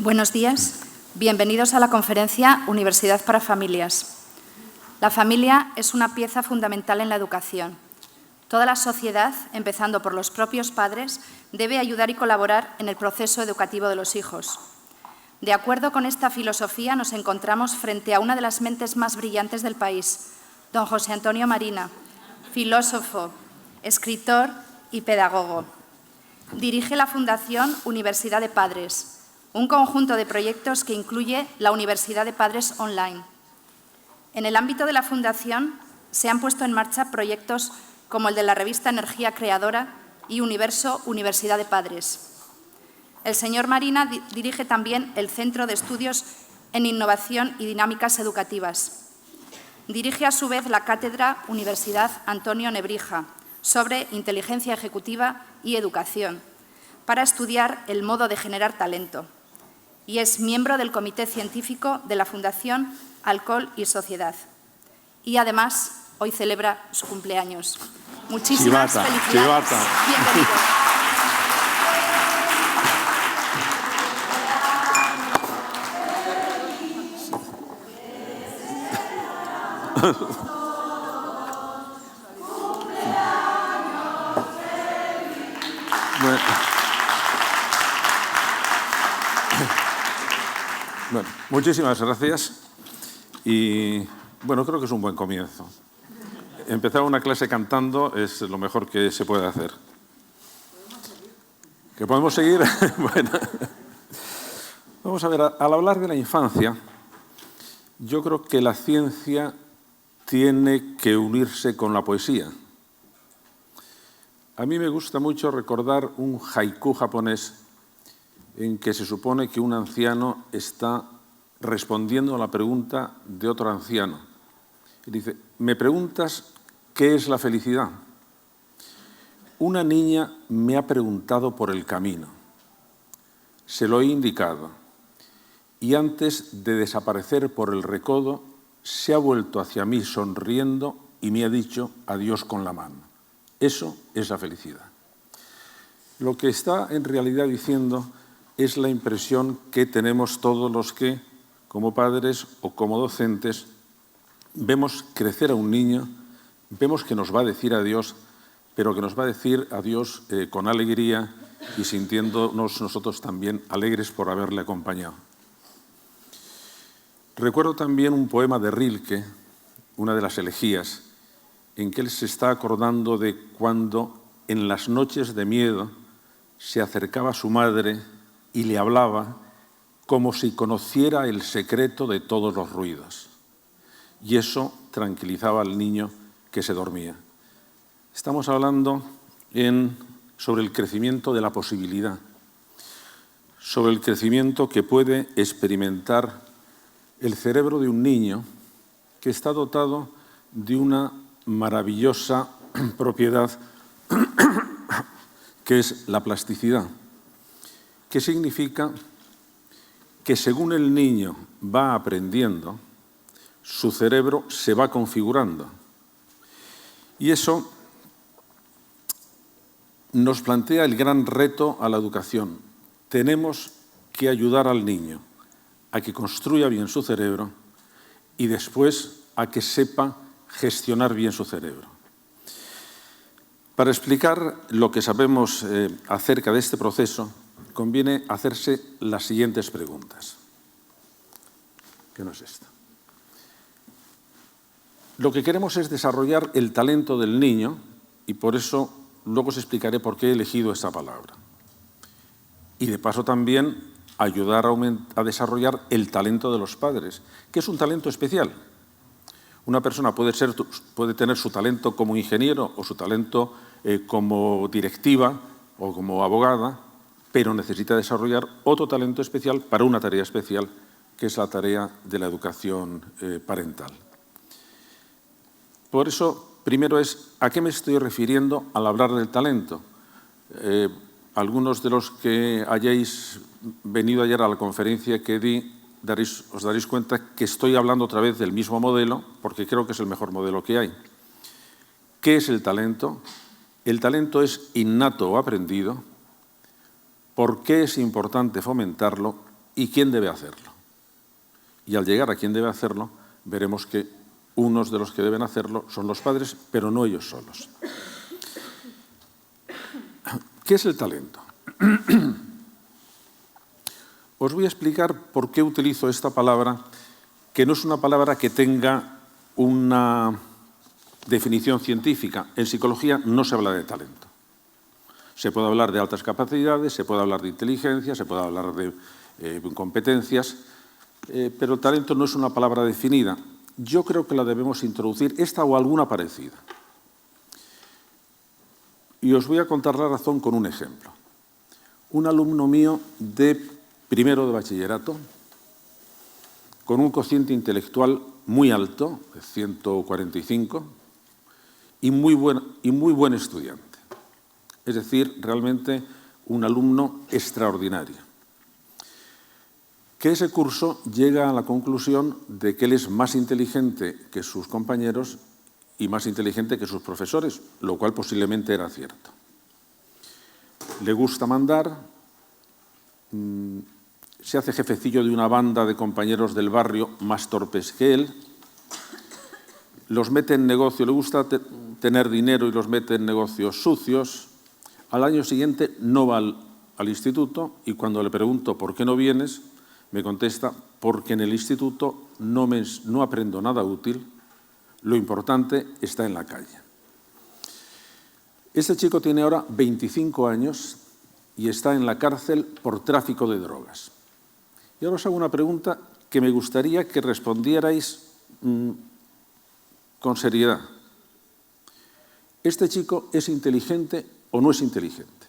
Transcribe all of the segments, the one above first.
Buenos días. Bienvenidos a la conferencia Universidad para Familias. La familia es una pieza fundamental en la educación. Toda la sociedad, empezando por los propios padres, debe ayudar y colaborar en el proceso educativo de los hijos. De acuerdo con esta filosofía, nos encontramos frente a una de las mentes más brillantes del país, don José Antonio Marina, filósofo, escritor y pedagogo. Dirige la Fundación Universidad de Padres, un conjunto de proyectos que incluye la Universidad de Padres Online. En el ámbito de la Fundación se han puesto en marcha proyectos como el de la revista Energía Creadora y Universo Universidad de Padres. El señor Marina dirige también el Centro de Estudios en Innovación y Dinámicas Educativas. Dirige a su vez la Cátedra Universidad Antonio Nebrija sobre Inteligencia Ejecutiva y Educación para estudiar el modo de generar talento. Y es miembro del Comité Científico de la Fundación Alcohol y Sociedad. Y además, hoy celebra su cumpleaños. Muchísimas felicidades. Bienvenido. Bueno, muchísimas gracias y bueno, creo que es un buen comienzo. Empezar una clase cantando es lo mejor que se puede hacer. ¿Que podemos seguir? Bueno, vamos a ver, al hablar de la infancia, yo creo que la ciencia tiene que unirse con la poesía. A mí me gusta mucho recordar un haiku japonés en que se supone que un anciano está respondiendo a la pregunta de otro anciano. Y dice, ¿me preguntas qué es la felicidad? Una niña me ha preguntado por el camino. Se lo he indicado. Y antes de desaparecer por el recodo, se ha vuelto hacia mí sonriendo y me ha dicho adiós con la mano. Eso es la felicidad. Lo que está en realidad diciendo es la impresión que tenemos todos los que, como padres o como docentes, vemos crecer a un niño, vemos que nos va a decir adiós, pero que nos va a decir adiós con alegría y sintiéndonos nosotros también alegres por haberle acompañado. Recuerdo también un poema de Rilke, una de las elegías, en que él se está acordando de cuando en las noches de miedo se acercaba a su madre y le hablaba como si conociera el secreto de todos los ruidos. Y eso tranquilizaba al niño que se dormía. Estamos hablando sobre el crecimiento de la posibilidad, sobre el crecimiento que puede experimentar el cerebro de un niño que está dotado de una maravillosa propiedad que es la plasticidad. ¿Qué significa? Que según el niño va aprendiendo, su cerebro se va configurando. Y eso nos plantea el gran reto a la educación. Tenemos que ayudar al niño a que construya bien su cerebro y después a que sepa gestionar bien su cerebro. Para explicar lo que sabemos acerca de este proceso, conviene hacerse las siguientes preguntas. ¿Qué no es esto? Lo que queremos es desarrollar el talento del niño y por eso luego os explicaré por qué he elegido esta palabra. Y de paso también ayudar a desarrollar el talento de los padres, que es un talento especial. Una persona puede tener su talento como ingeniero o su talento como directiva o como abogada, pero necesita desarrollar otro talento especial para una tarea especial, que es la tarea de la educación parental. Por eso, primero es, ¿a qué me estoy refiriendo al hablar del talento? Algunos de los que hayáis venido ayer a la conferencia que di, os daréis cuenta que estoy hablando otra vez del mismo modelo, porque creo que es el mejor modelo que hay. ¿Qué es el talento? El talento es innato o aprendido. ¿Por qué es importante fomentarlo? y quién debe hacerlo. Y al llegar a quién debe hacerlo, veremos que unos de los que deben hacerlo son los padres, pero no ellos solos. ¿Qué es el talento? Os voy a explicar por qué utilizo esta palabra, que no es una palabra que tenga una definición científica. En psicología no se habla de talento. Se puede hablar de altas capacidades, se puede hablar de inteligencia, se puede hablar de competencias, pero el talento no es una palabra definida. Yo creo que la debemos introducir, esta o alguna parecida. Y os voy a contar la razón con un ejemplo. Un alumno mío de primero de bachillerato, con un cociente intelectual muy alto, de 145, y muy buen estudiante. Es decir, realmente un alumno extraordinario. Que ese curso llega a la conclusión de que él es más inteligente que sus compañeros y más inteligente que sus profesores, lo cual posiblemente era cierto. Le gusta mandar, se hace jefecillo de una banda de compañeros del barrio más torpes que él, los mete en negocio, le gusta tener dinero y los mete en negocios sucios. Al año siguiente no va al instituto y cuando le pregunto ¿por qué no vienes?, me contesta, porque en el instituto no aprendo nada útil, lo importante está en la calle. Este chico tiene ahora 25 años y está en la cárcel por tráfico de drogas. Y ahora os hago una pregunta que me gustaría que respondierais con seriedad. ¿Este chico es inteligente o no es inteligente?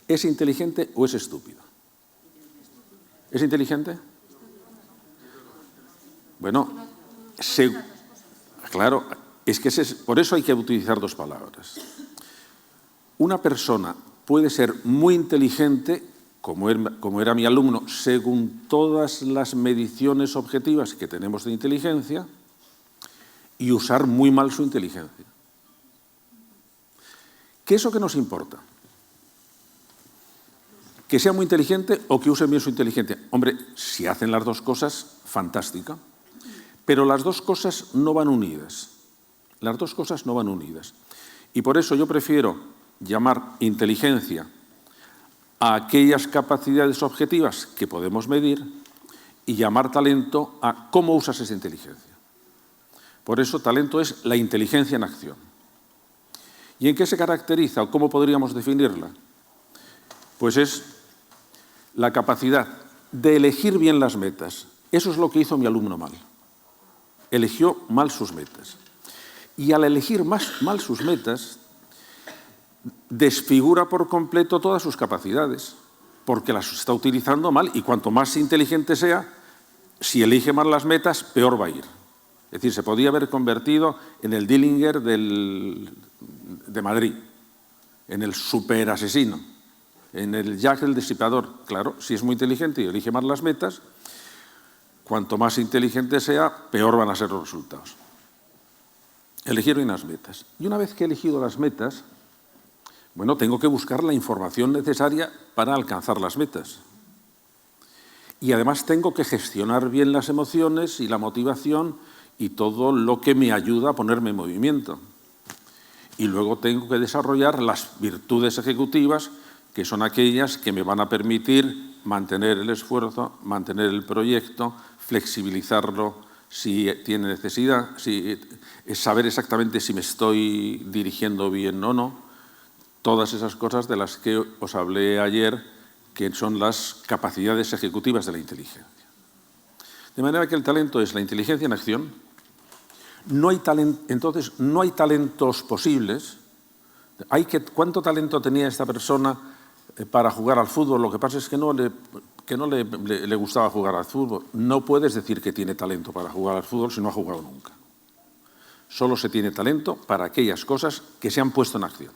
¿Es inteligente o es estúpido? ¿Es inteligente? Bueno, claro, es que por eso hay que utilizar dos palabras. Una persona puede ser muy inteligente, como era mi alumno, según todas las mediciones objetivas que tenemos de inteligencia, y usar muy mal su inteligencia. ¿Qué es lo que nos importa? ¿Que sea muy inteligente o que use bien su inteligencia? Hombre, si hacen las dos cosas, fantástica. Pero las dos cosas no van unidas. Las dos cosas no van unidas. Y por eso yo prefiero llamar inteligencia a aquellas capacidades objetivas que podemos medir y llamar talento a cómo usas esa inteligencia. Por eso talento es la inteligencia en acción. ¿Y en qué se caracteriza o cómo podríamos definirla? Pues es la capacidad de elegir bien las metas. Eso es lo que hizo mi alumno mal. Eligió mal sus metas. Y al elegir mal sus metas, desfigura por completo todas sus capacidades, porque las está utilizando mal y cuanto más inteligente sea, si elige mal las metas, peor va a ir. Es decir, se podía haber convertido en el Dillinger de Madrid, en el superasesino, en el Jack el Destripador. Claro, si es muy inteligente y elige mal las metas, cuanto más inteligente sea, peor van a ser los resultados. Elegir bien las metas. Y una vez que he elegido las metas, bueno, tengo que buscar la información necesaria para alcanzar las metas. Y además tengo que gestionar bien las emociones y la motivación y todo lo que me ayuda a ponerme en movimiento. Y luego tengo que desarrollar las virtudes ejecutivas, que son aquellas que me van a permitir mantener el esfuerzo, mantener el proyecto, flexibilizarlo si tiene necesidad, saber exactamente si me estoy dirigiendo bien o no. Todas esas cosas de las que os hablé ayer, que son las capacidades ejecutivas de la inteligencia. De manera que el talento es la inteligencia en acción. Entonces, no hay talentos posibles. ¿Cuánto talento tenía esta persona para jugar al fútbol? Lo que pasa es que no le gustaba jugar al fútbol. No puedes decir que tiene talento para jugar al fútbol si no ha jugado nunca. Solo se tiene talento para aquellas cosas que se han puesto en acción.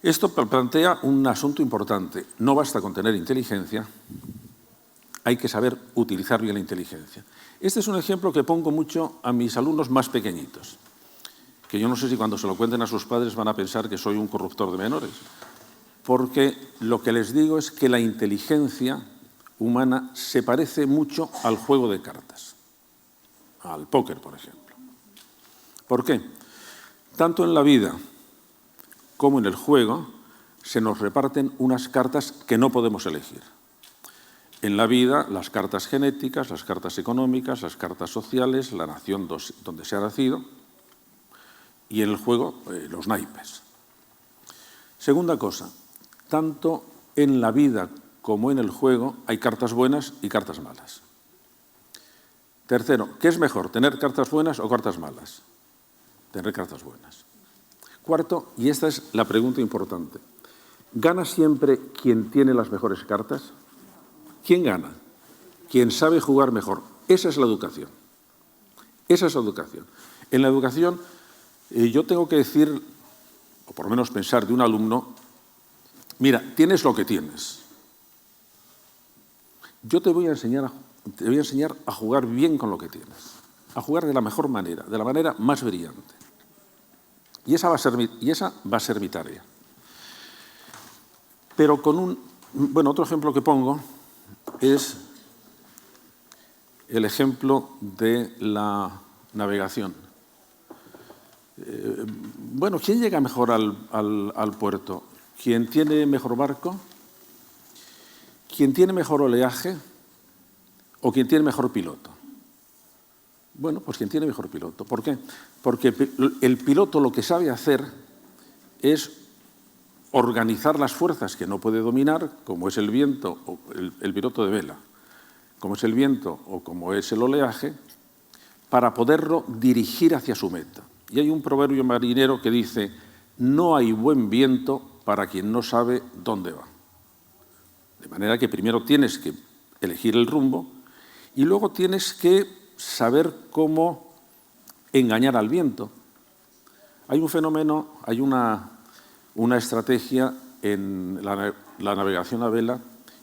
Esto plantea un asunto importante. No basta con tener inteligencia, hay que saber utilizar bien la inteligencia. Este es un ejemplo que pongo mucho a mis alumnos más pequeñitos, que yo no sé si cuando se lo cuenten a sus padres van a pensar que soy un corruptor de menores, porque lo que les digo es que la inteligencia humana se parece mucho al juego de cartas, al póker, por ejemplo. ¿Por qué? Tanto en la vida como en el juego se nos reparten unas cartas que no podemos elegir. En la vida, las cartas genéticas, las cartas económicas, las cartas sociales, la nación donde se ha nacido, y en el juego, los naipes. Segunda cosa, tanto en la vida como en el juego hay cartas buenas y cartas malas. Tercero, ¿qué es mejor, tener cartas buenas o cartas malas? Tener cartas buenas. Cuarto, y esta es la pregunta importante, ¿gana siempre quien tiene las mejores cartas? ¿Quién gana? Quien sabe jugar mejor. Esa es la educación. Esa es la educación. En la educación, yo tengo que decir, o por lo menos pensar de un alumno, mira, tienes lo que tienes. Yo te voy a enseñar a jugar bien con lo que tienes, a jugar de la mejor manera, de la manera más brillante. Y esa va a ser mi tarea. Pero con otro ejemplo que pongo es el ejemplo de la navegación. ¿Quién llega mejor al puerto? ¿Quién tiene mejor barco? ¿Quién tiene mejor oleaje? ¿O quién tiene mejor piloto? Bueno, pues quien tiene mejor piloto. ¿Por qué? Porque el piloto lo que sabe hacer es organizar las fuerzas que no puede dominar, como es el viento, o el piloto de vela, como es el viento o como es el oleaje, para poderlo dirigir hacia su meta. Y hay un proverbio marinero que dice, no hay buen viento para quien no sabe dónde va. De manera que primero tienes que elegir el rumbo y luego tienes que saber cómo engañar al viento. Hay un fenómeno, hay una estrategia en la navegación a vela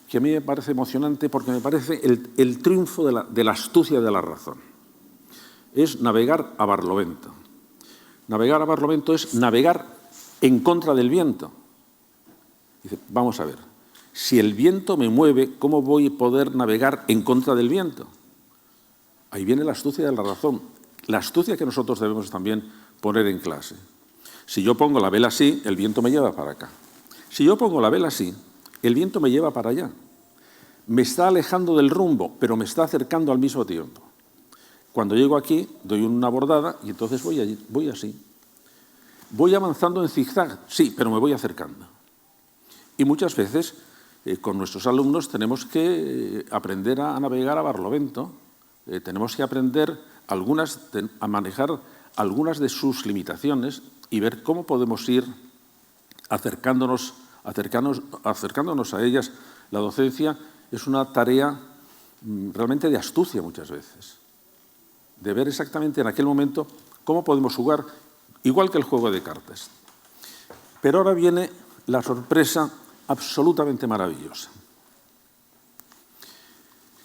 que a mí me parece emocionante porque me parece el triunfo de la astucia de la razón. Es navegar a barlovento. Navegar a barlovento es navegar en contra del viento. Dice, vamos a ver, si el viento me mueve, ¿cómo voy a poder navegar en contra del viento? Ahí viene la astucia de la razón, la astucia que nosotros debemos también poner en clase. Si yo pongo la vela así, el viento me lleva para acá. Si yo pongo la vela así, el viento me lleva para allá. Me está alejando del rumbo, pero me está acercando al mismo tiempo. Cuando llego aquí, doy una bordada y entonces voy así. Voy avanzando en zigzag, sí, pero me voy acercando. Y muchas veces con nuestros alumnos tenemos que aprender a navegar a barlovento, tenemos que aprender a manejar algunas de sus limitaciones y ver cómo podemos ir acercándonos a ellas. La docencia es una tarea realmente de astucia muchas veces, de ver exactamente en aquel momento cómo podemos jugar, igual que el juego de cartas. Pero ahora viene la sorpresa absolutamente maravillosa,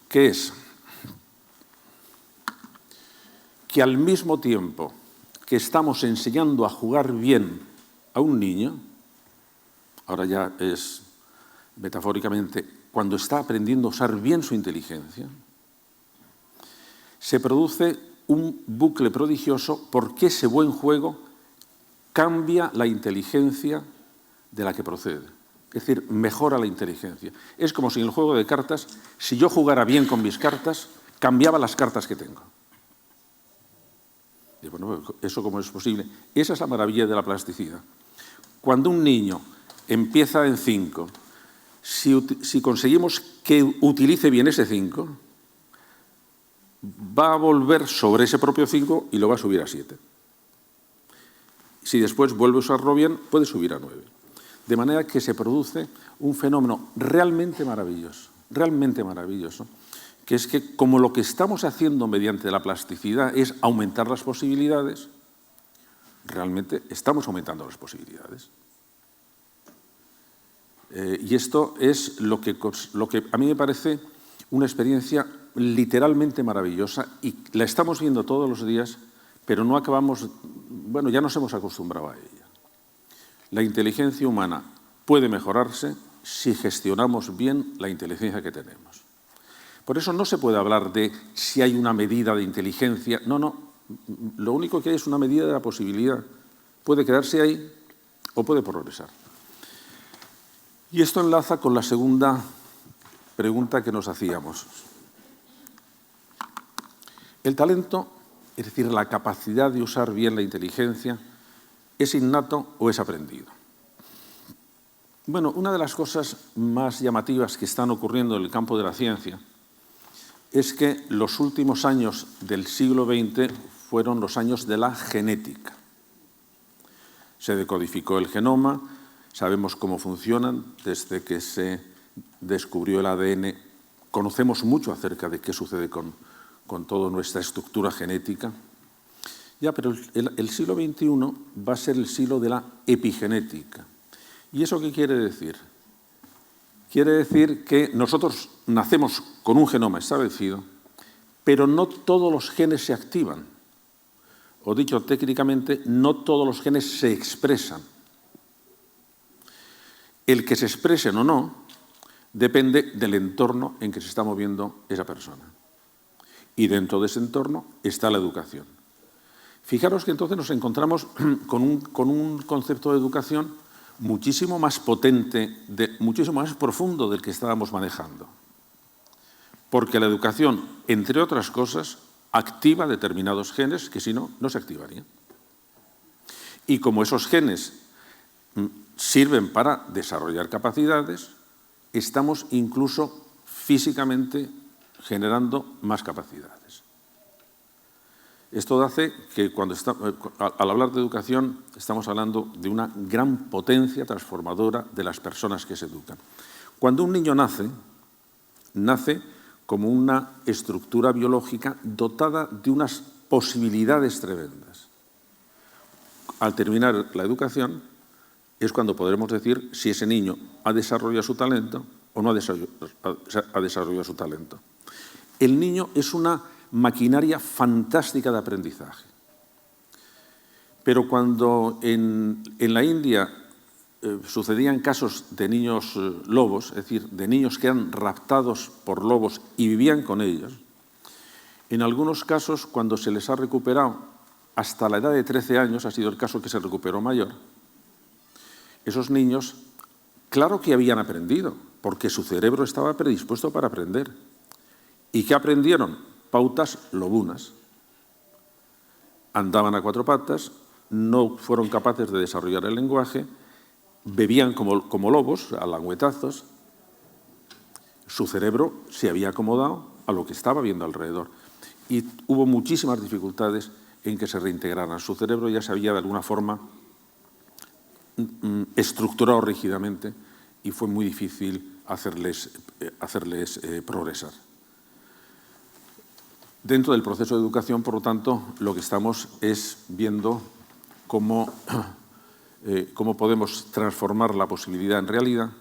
que es que al mismo tiempo que estamos enseñando a jugar bien a un niño, ahora ya es metafóricamente cuando está aprendiendo a usar bien su inteligencia, se produce un bucle prodigioso porque ese buen juego cambia la inteligencia de la que procede. Es decir, mejora la inteligencia. Es como si en el juego de cartas, si yo jugara bien con mis cartas, cambiaba las cartas que tengo. Y bueno, ¿eso cómo es posible? Esa es la maravilla de la plasticidad. Cuando un niño empieza en 5, si conseguimos que utilice bien ese 5, va a volver sobre ese propio 5 y lo va a subir a 7. Si después vuelve a usarlo bien, puede subir a 9. De manera que se produce un fenómeno realmente maravilloso, que es que como lo que estamos haciendo mediante la plasticidad es aumentar las posibilidades, realmente estamos aumentando las posibilidades. Y esto es lo que a mí me parece una experiencia literalmente maravillosa y la estamos viendo todos los días, pero no acabamos, ya nos hemos acostumbrado a ella. La inteligencia humana puede mejorarse si gestionamos bien la inteligencia que tenemos. Por eso no se puede hablar de si hay una medida de inteligencia. No, no. Lo único que hay es una medida de la posibilidad. Puede quedarse ahí o puede progresar. Y esto enlaza con la segunda pregunta que nos hacíamos. El talento, es decir, la capacidad de usar bien la inteligencia, ¿es innato o es aprendido? Bueno, una de las cosas más llamativas que están ocurriendo en el campo de la ciencia es que los últimos años del siglo XX fueron los años de la genética. Se decodificó el genoma, sabemos cómo funcionan, desde que se descubrió el ADN, conocemos mucho acerca de qué sucede con toda nuestra estructura genética. Ya, pero el siglo XXI va a ser el siglo de la epigenética. ¿Y eso qué quiere decir? Quiere decir que nosotros nacemos con un genoma establecido, pero no todos los genes se activan. O dicho técnicamente, no todos los genes se expresan. El que se expresen o no depende del entorno en que se está moviendo esa persona. Y dentro de ese entorno está la educación. Fijaros que entonces nos encontramos con un concepto de educación muchísimo más potente, muchísimo más profundo del que estábamos manejando. Porque la educación, entre otras cosas, activa determinados genes que si no, no se activarían. Y como esos genes sirven para desarrollar capacidades, estamos incluso físicamente generando más capacidades. Esto hace que al hablar de educación estamos hablando de una gran potencia transformadora de las personas que se educan. Cuando un niño nace como una estructura biológica dotada de unas posibilidades tremendas. Al terminar la educación es cuando podremos decir si ese niño ha desarrollado su talento o no ha desarrollado su talento. El niño es una maquinaria fantástica de aprendizaje. Pero cuando en la India sucedían casos de niños lobos, es decir, de niños que eran raptados por lobos y vivían con ellos, en algunos casos, cuando se les ha recuperado hasta la edad de 13 años, ha sido el caso que se recuperó mayor, esos niños, claro que habían aprendido, porque su cerebro estaba predispuesto para aprender. ¿Y qué aprendieron? Pautas lobunas. Andaban a cuatro patas, no fueron capaces de desarrollar el lenguaje, bebían como lobos, a langüetazos. Su cerebro se había acomodado a lo que estaba viendo alrededor. Y hubo muchísimas dificultades en que se reintegraran. Su cerebro ya se había de alguna forma estructurado rígidamente y fue muy difícil hacerles progresar. Dentro del proceso de educación, por lo tanto, lo que estamos es viendo cómo podemos transformar la posibilidad en realidad.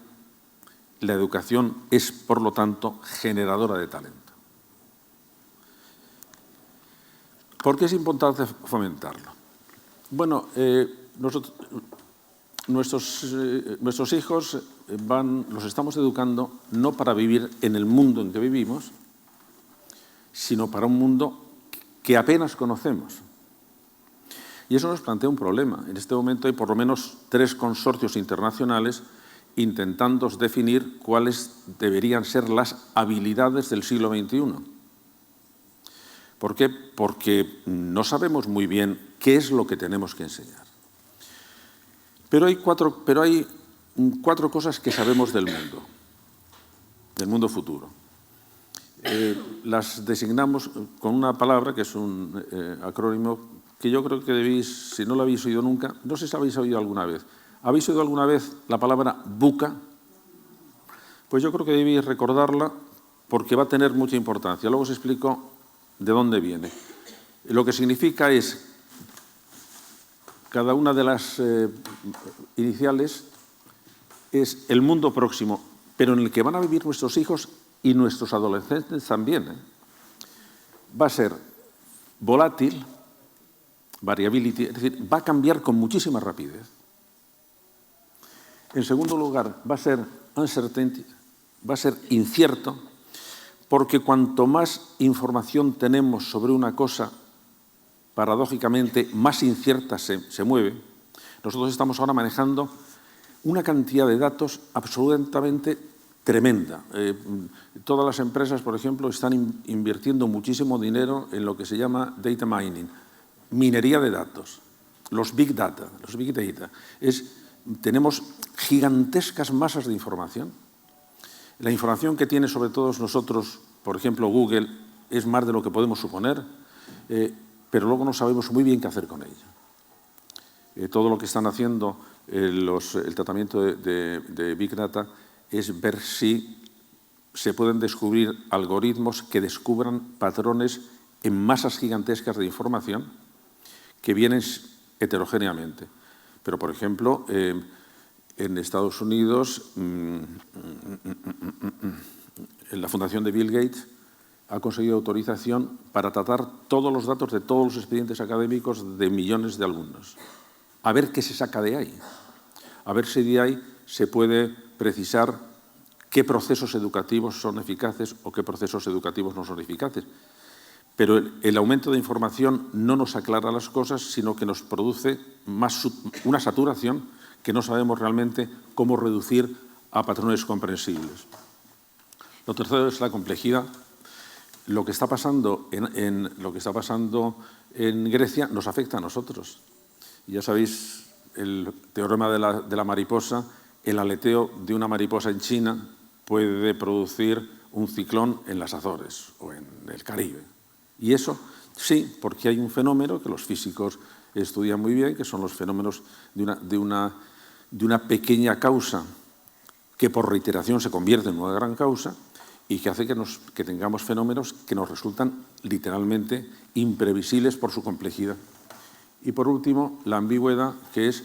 La educación es, por lo tanto, generadora de talento. ¿Por qué es importante fomentarlo? Bueno, nuestros hijos los estamos educando no para vivir en el mundo en que vivimos, sino para un mundo que apenas conocemos. Y eso nos plantea un problema. En este momento hay por lo menos 3 consorcios internacionales intentando definir cuáles deberían ser las habilidades del siglo XXI. ¿Por qué? Porque no sabemos muy bien qué es lo que tenemos que enseñar. Pero hay cuatro cosas que sabemos del mundo futuro. Las designamos con una palabra que es un acrónimo que yo creo que si no lo habéis oído nunca, no sé si habéis oído alguna vez. ¿Habéis oído alguna vez la palabra VUCA? Pues yo creo que debéis recordarla porque va a tener mucha importancia. Luego os explico de dónde viene. Lo que significa es, cada una de las iniciales es el mundo próximo, pero en el que van a vivir nuestros hijos y nuestros adolescentes también. Va a ser volátil, variability, es decir, va a cambiar con muchísima rapidez. En segundo lugar, va a ser uncertainty, va a ser incierto, porque cuanto más información tenemos sobre una cosa, paradójicamente, más incierta se mueve. Nosotros estamos ahora manejando una cantidad de datos absolutamente tremenda. Todas las empresas, por ejemplo, están invirtiendo muchísimo dinero en lo que se llama data mining, minería de datos, los big data, tenemos gigantescas masas de información. La información que tiene sobre todos nosotros, por ejemplo, Google, es más de lo que podemos suponer, pero luego no sabemos muy bien qué hacer con ella. Todo lo que están haciendo el tratamiento de Big Data es ver si se pueden descubrir algoritmos que descubran patrones en masas gigantescas de información que vienen heterogéneamente. Pero, por ejemplo, en Estados Unidos, la Fundación de Bill Gates ha conseguido autorización para tratar todos los datos de todos los expedientes académicos de millones de alumnos. A ver qué se saca de ahí. A ver si de ahí se puede precisar qué procesos educativos son eficaces o qué procesos educativos no son eficaces. Pero el aumento de información no nos aclara las cosas, sino que nos produce una saturación que no sabemos realmente cómo reducir a patrones comprensibles. Lo tercero es la complejidad. Lo que está pasando en Grecia nos afecta a nosotros. Ya sabéis el teorema de la mariposa. El aleteo de una mariposa en China puede producir un ciclón en las Azores o en el Caribe. Y eso sí, porque hay un fenómeno que los físicos estudian muy bien, que son los fenómenos de una pequeña causa que por reiteración se convierte en una gran causa y que hace que tengamos fenómenos que nos resultan literalmente imprevisibles por su complejidad. Y por último, la ambigüedad, que es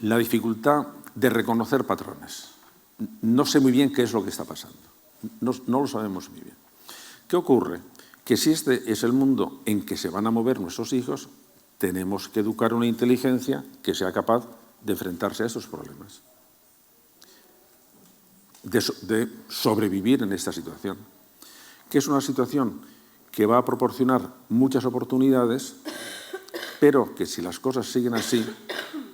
la dificultad de reconocer patrones. No sé muy bien qué es lo que está pasando. No lo sabemos muy bien. ¿Qué ocurre? Que si este es el mundo en que se van a mover nuestros hijos, tenemos que educar una inteligencia que sea capaz de enfrentarse a estos problemas, de sobrevivir en esta situación, que es una situación que va a proporcionar muchas oportunidades, pero que si las cosas siguen así,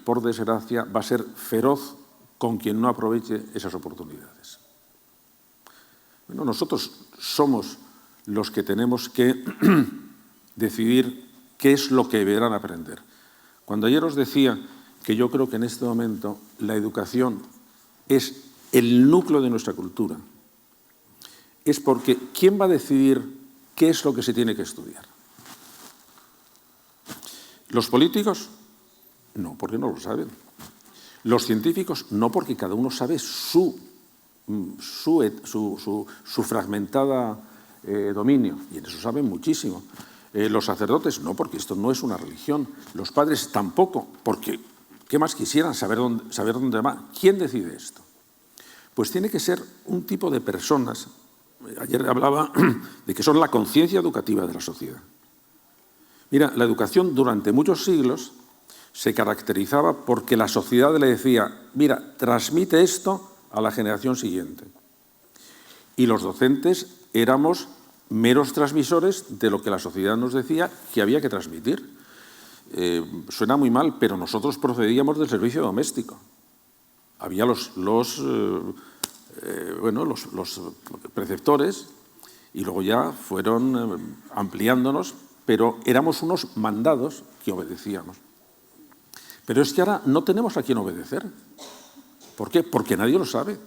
por desgracia, va a ser feroz con quien no aproveche esas oportunidades. Bueno, nosotros somos los que tenemos que decidir qué es lo que deberán aprender. Cuando ayer os decía que yo creo que en este momento la educación es el núcleo de nuestra cultura, es porque ¿quién va a decidir qué es lo que se tiene que estudiar? ¿Los políticos? No, porque no lo saben. ¿Los científicos? No, porque cada uno sabe su fragmentada dominio, y en eso saben muchísimo. Los sacerdotes, no, porque esto no es una religión. Los padres tampoco, porque ¿qué más quisieran? Saber dónde va. ¿Quién decide esto? Pues tiene que ser un tipo de personas. Ayer hablaba de que son la conciencia educativa de la sociedad. Mira, la educación durante muchos siglos se caracterizaba porque la sociedad le decía, mira, transmite esto a la generación siguiente. Y los docentes éramos meros transmisores de lo que la sociedad nos decía que había que transmitir. Suena muy mal, pero nosotros procedíamos del servicio doméstico. Había los preceptores y luego ya fueron ampliándonos, pero éramos unos mandados que obedecíamos. Pero es que ahora no tenemos a quien obedecer. ¿Por qué? Porque nadie lo sabe.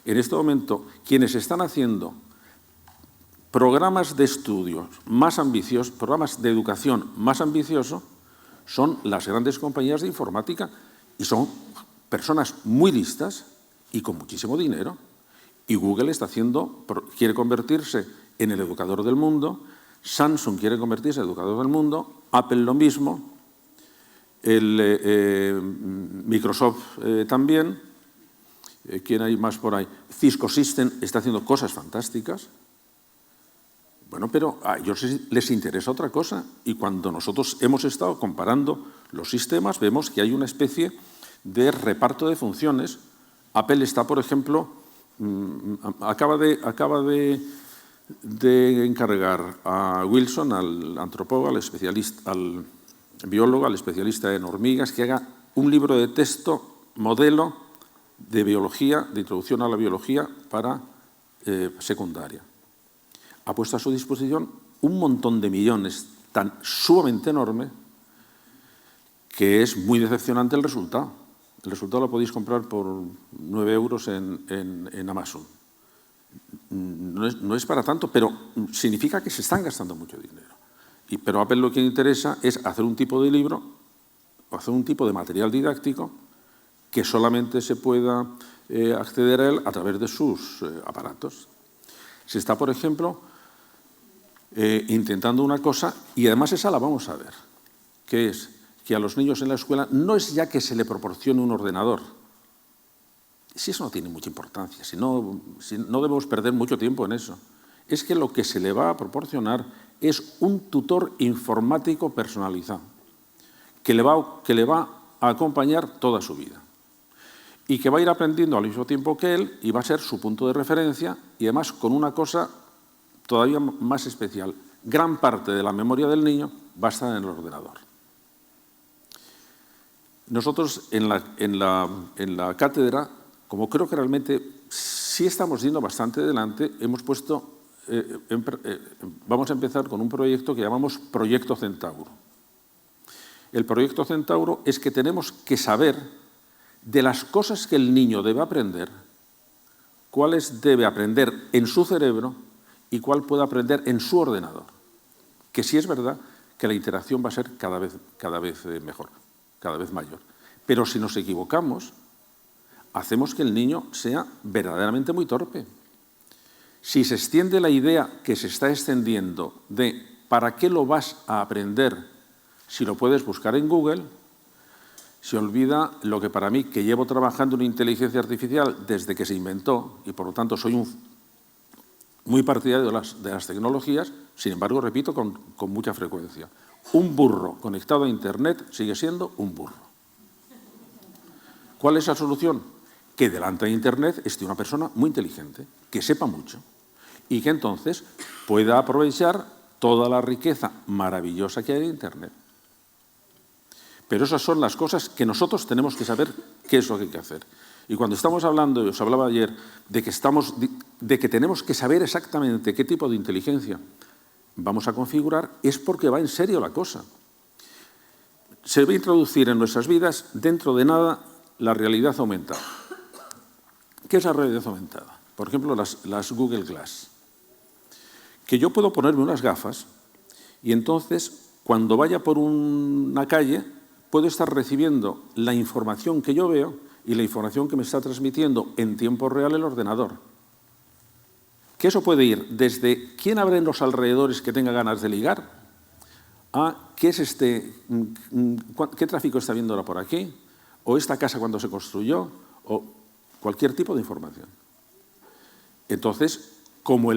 En este momento, quienes están haciendo programas de estudios más ambiciosos, programas de educación más ambiciosos, son las grandes compañías de informática y son personas muy listas y con muchísimo dinero. Y Google quiere convertirse en el educador del mundo, Samsung quiere convertirse en el educador del mundo, Apple lo mismo, Microsoft también. ¿Quién hay más por ahí? Cisco System está haciendo cosas fantásticas. Bueno, pero a ellos les interesa otra cosa. Y cuando nosotros hemos estado comparando los sistemas, vemos que hay una especie de reparto de funciones. Apple está, por ejemplo, acaba de encargar a Wilson, al antropólogo, al biólogo, al especialista en hormigas, que haga un libro de texto modelo de biología, de introducción a la biología para secundaria. Ha puesto a su disposición un montón de millones tan sumamente enorme que es muy decepcionante el resultado. El resultado lo podéis comprar por 9 euros en Amazon. No es para tanto, pero significa que se están gastando mucho dinero. Pero a Apple lo que le interesa es hacer un tipo de libro o hacer un tipo de material didáctico que solamente se pueda acceder a él a través de sus aparatos. Se está, por ejemplo, intentando una cosa, y además esa la vamos a ver, que es que a los niños en la escuela no es ya que se le proporcione un ordenador. Si eso no tiene mucha importancia, si no debemos perder mucho tiempo en eso. Es que lo que se le va a proporcionar es un tutor informático personalizado, que le va a acompañar toda su vida y que va a ir aprendiendo al mismo tiempo que él y va a ser su punto de referencia, y además con una cosa todavía más especial. Gran parte de la memoria del niño va a estar en el ordenador. Nosotros en la cátedra, como creo que realmente sí estamos yendo bastante adelante, hemos puesto, vamos a empezar con un proyecto que llamamos Proyecto Centauro. El Proyecto Centauro es que tenemos que saber de las cosas que el niño debe aprender, cuáles debe aprender en su cerebro y cuál puede aprender en su ordenador. Que sí es verdad que la interacción va a ser cada vez mejor, cada vez mayor. Pero si nos equivocamos, hacemos que el niño sea verdaderamente muy torpe. Si se extiende la idea que se está extendiendo de ¿para qué lo vas a aprender si lo puedes buscar en Google?, se olvida lo que para mí, que llevo trabajando en inteligencia artificial desde que se inventó, y por lo tanto soy muy partidario de las tecnologías, sin embargo, repito con mucha frecuencia, un burro conectado a Internet sigue siendo un burro. ¿Cuál es la solución? Que delante de Internet esté una persona muy inteligente, que sepa mucho, y que entonces pueda aprovechar toda la riqueza maravillosa que hay en Internet. Pero esas son las cosas que nosotros tenemos que saber qué es lo que hay que hacer. Y cuando estamos hablando, os hablaba ayer, de que tenemos que saber exactamente qué tipo de inteligencia vamos a configurar, es porque va en serio la cosa. Se va a introducir en nuestras vidas, dentro de nada, la realidad aumentada. ¿Qué es la realidad aumentada? Por ejemplo, las Google Glass. Que yo puedo ponerme unas gafas y entonces, cuando vaya por una calle, puedo estar recibiendo la información que yo veo y la información que me está transmitiendo en tiempo real el ordenador. Que eso puede ir desde quién habrá en los alrededores que tenga ganas de ligar a qué tráfico está viendo ahora por aquí, o esta casa cuando se construyó, o cualquier tipo de información. Entonces, como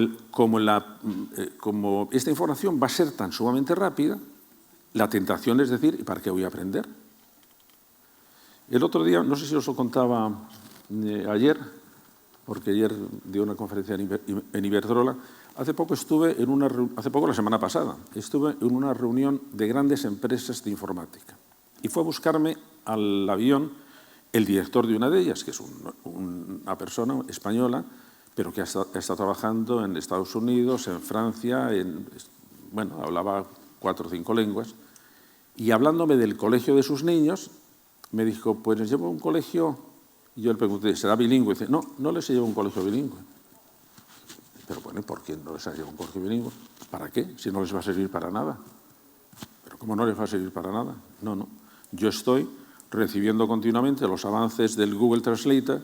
esta información va a ser tan sumamente rápida, la tentación es decir, ¿y para qué voy a aprender? El otro día, no sé si os lo contaba ayer, porque ayer dio una conferencia en Iberdrola, hace poco, la semana pasada, estuve en una reunión de grandes empresas de informática. Y fue a buscarme al avión el director de una de ellas, que es una persona española, pero que está trabajando en Estados Unidos, en Francia, hablaba 4 o 5 lenguas, y hablándome del colegio de sus niños, me dijo, pues les llevo a un colegio, y yo le pregunté, ¿será bilingüe? Y dice, no les llevo a un colegio bilingüe. Pero bueno, ¿por qué no les ha llevado a un colegio bilingüe? ¿Para qué? Si no les va a servir para nada. ¿Pero cómo no les va a servir para nada? No. Yo estoy recibiendo continuamente los avances del Google Translator,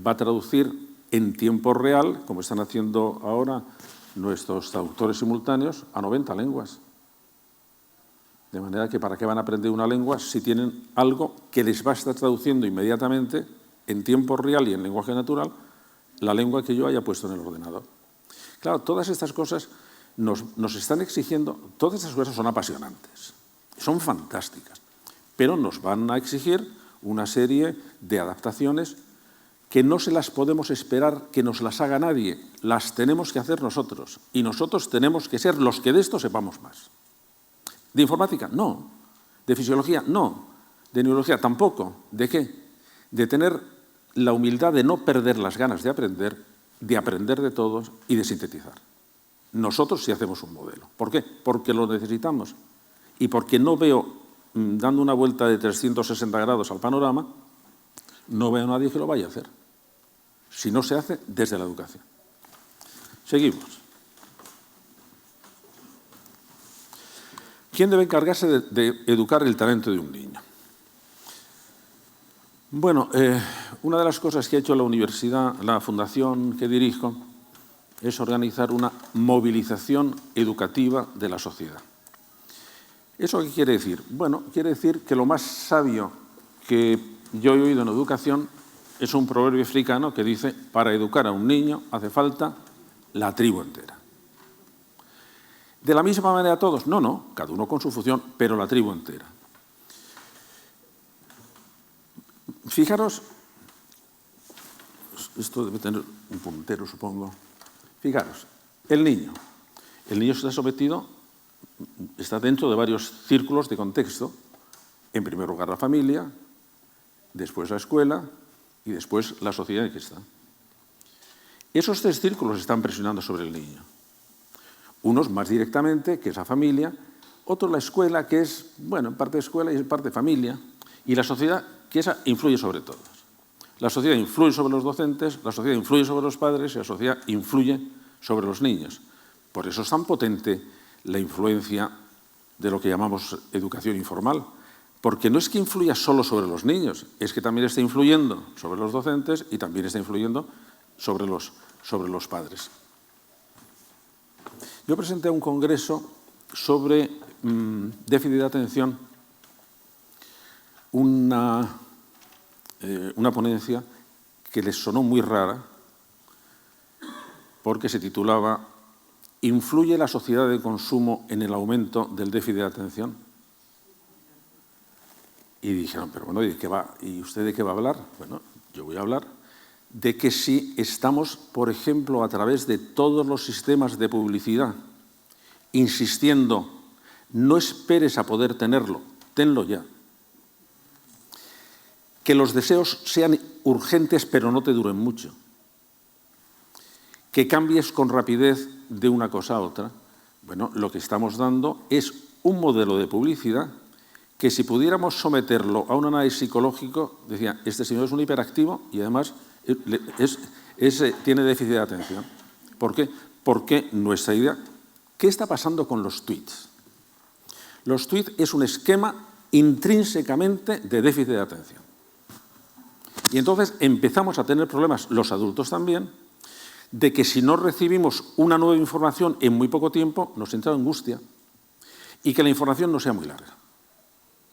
va a traducir en tiempo real, como están haciendo ahora nuestros traductores simultáneos, a 90 lenguas. De manera que ¿para qué van a aprender una lengua si tienen algo que les va a estar traduciendo inmediatamente, en tiempo real y en lenguaje natural, la lengua que yo haya puesto en el ordenador? Claro, todas estas cosas nos están exigiendo, todas estas cosas son apasionantes, son fantásticas, pero nos van a exigir una serie de adaptaciones que no se las podemos esperar que nos las haga nadie, las tenemos que hacer nosotros. Y nosotros tenemos que ser los que de esto sepamos más. ¿De informática? No. ¿De fisiología? No. ¿De neurología? Tampoco. ¿De qué? De tener la humildad de no perder las ganas de aprender de todos y de sintetizar. Nosotros sí hacemos un modelo. ¿Por qué? Porque lo necesitamos. Y porque no veo, dando una vuelta de 360 grados al panorama, no veo a nadie que lo vaya a hacer. Si no se hace desde la educación. Seguimos. ¿Quién debe encargarse de educar el talento de un niño? Bueno, una de las cosas que ha hecho la universidad, la fundación que dirijo, es organizar una movilización educativa de la sociedad. ¿Eso qué quiere decir? Bueno, quiere decir que lo más sabio que yo he oído en educación es un proverbio africano que dice: para educar a un niño hace falta la tribu entera. ¿De la misma manera todos? No, no, cada uno con su función, pero la tribu entera. Fijaros, esto debe tener un puntero, supongo. Fijaros, el niño está sometido, está dentro de varios círculos de contexto. En primer lugar la familia, después la escuela y después la sociedad en que está. Esos tres círculos están presionando sobre el niño. Unos más directamente, que es la familia, otros la escuela, que es, bueno, en parte escuela y en parte familia, y la sociedad, que esa influye sobre todos. La sociedad influye sobre los docentes, la sociedad influye sobre los padres y la sociedad influye sobre los niños. Por eso es tan potente la influencia de lo que llamamos educación informal, porque no es que influya solo sobre los niños, es que también está influyendo sobre los docentes y también está influyendo sobre los padres. Yo presenté a un congreso sobre déficit de atención una ponencia que les sonó muy rara porque se titulaba ¿Influye la sociedad de consumo en el aumento del déficit de atención? Y dijeron, pero bueno, ¿y usted de qué va a hablar? Bueno, yo voy a hablar de que si estamos, por ejemplo, a través de todos los sistemas de publicidad, insistiendo, no esperes a poder tenerlo, tenlo ya. Que los deseos sean urgentes pero no te duren mucho. Que cambies con rapidez de una cosa a otra. Bueno, lo que estamos dando es un modelo de publicidad que si pudiéramos someterlo a un análisis psicológico, decía, este señor es un hiperactivo y además tiene déficit de atención. ¿Por qué? Porque nuestra idea... ¿Qué está pasando con los tweets? Los tweets es un esquema intrínsecamente de déficit de atención. Y entonces empezamos a tener problemas, los adultos también, de que si no recibimos una nueva información en muy poco tiempo, nos entra angustia y que la información no sea muy larga.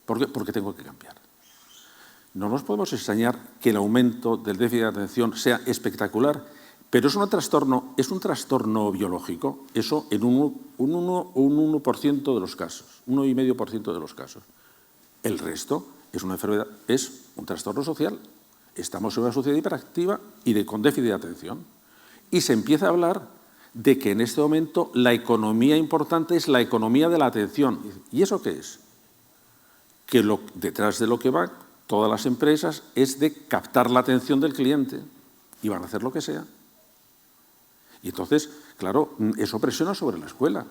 ¿Por qué? Porque tengo que cambiar. No nos podemos extrañar que el aumento del déficit de atención sea espectacular, pero es un trastorno biológico, eso en un 1% de los casos, 1,5% de los casos. El resto es una enfermedad, es un trastorno social. Estamos en una sociedad hiperactiva y con déficit de atención. Y se empieza a hablar de que en este momento la economía importante es la economía de la atención. ¿Y eso qué es? Que detrás de lo que van todas las empresas es de captar la atención del cliente y van a hacer lo que sea. Y entonces, claro, eso presiona sobre la escuela.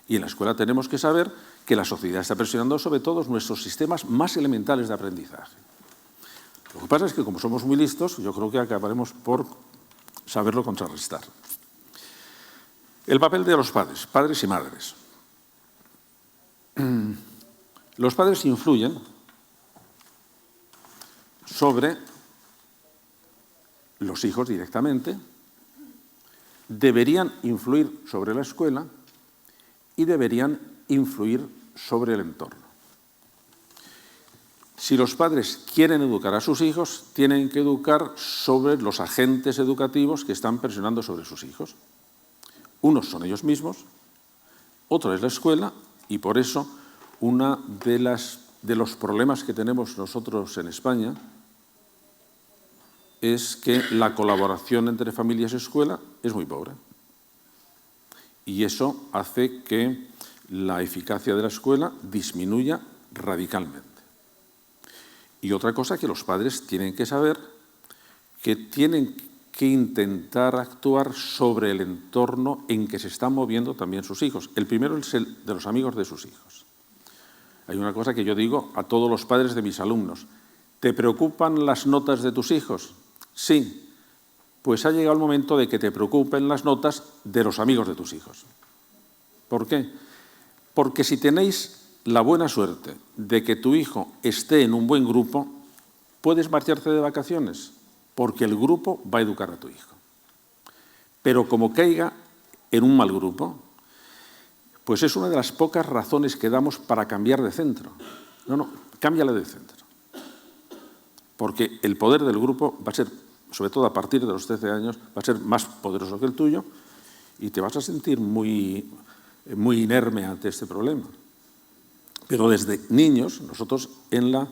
Y en la escuela tenemos que saber que la sociedad está presionando sobre todos nuestros sistemas más elementales de aprendizaje. Lo que pasa es que como somos muy listos, yo creo que acabaremos por saberlo contrarrestar. El papel de los padres y madres. Los padres influyen sobre los hijos directamente, deberían influir sobre la escuela y deberían influir sobre el entorno. Si los padres quieren educar a sus hijos, tienen que educar sobre los agentes educativos que están presionando sobre sus hijos. Unos son ellos mismos, otro es la escuela y por eso una de las de los problemas que tenemos nosotros en España es que la colaboración entre familias y escuela es muy pobre. Y eso hace que la eficacia de la escuela disminuya radicalmente. Y otra cosa que los padres tienen que saber, que tienen que intentar actuar sobre el entorno en que se están moviendo también sus hijos. El primero es el de los amigos de sus hijos. Hay una cosa que yo digo a todos los padres de mis alumnos. ¿Te preocupan las notas de tus hijos? Sí. Pues ha llegado el momento de que te preocupen las notas de los amigos de tus hijos. ¿Por qué? Porque si tenéis la buena suerte de que tu hijo esté en un buen grupo, puedes marcharte de vacaciones, porque el grupo va a educar a tu hijo. Pero como caiga en un mal grupo, pues es una de las pocas razones que damos para cambiar de centro. No, cámbiale de centro. Porque el poder del grupo va a ser, sobre todo a partir de los 13 años, va a ser más poderoso que el tuyo y te vas a sentir muy inerme ante este problema. Pero desde niños, nosotros en la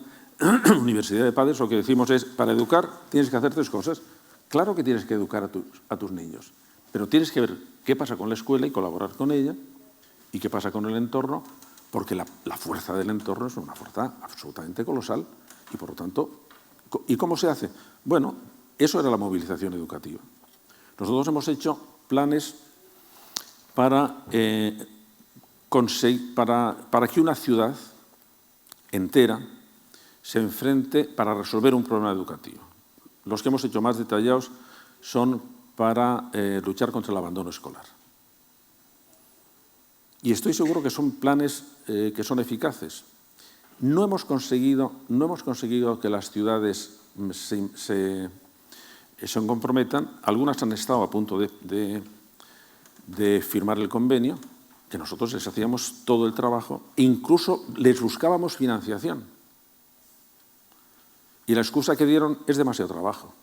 Universidad de Padres lo que decimos es, para educar tienes que hacer 3 cosas. Claro que tienes que educar a tus niños, pero tienes que ver qué pasa con la escuela y colaborar con ella y qué pasa con el entorno, porque la fuerza del entorno es una fuerza absolutamente colosal y, por lo tanto, ¿y cómo se hace? Bueno, eso era la movilización educativa. Nosotros hemos hecho planes para que una ciudad entera se enfrente para resolver un problema educativo. Los que hemos hecho más detallados son para luchar contra el abandono escolar. Y estoy seguro que son planes que son eficaces. No hemos conseguido que las ciudades se comprometan. Algunas han estado a punto de firmar el convenio, que nosotros les hacíamos todo el trabajo, e incluso les buscábamos financiación. Y la excusa que dieron es demasiado trabajo.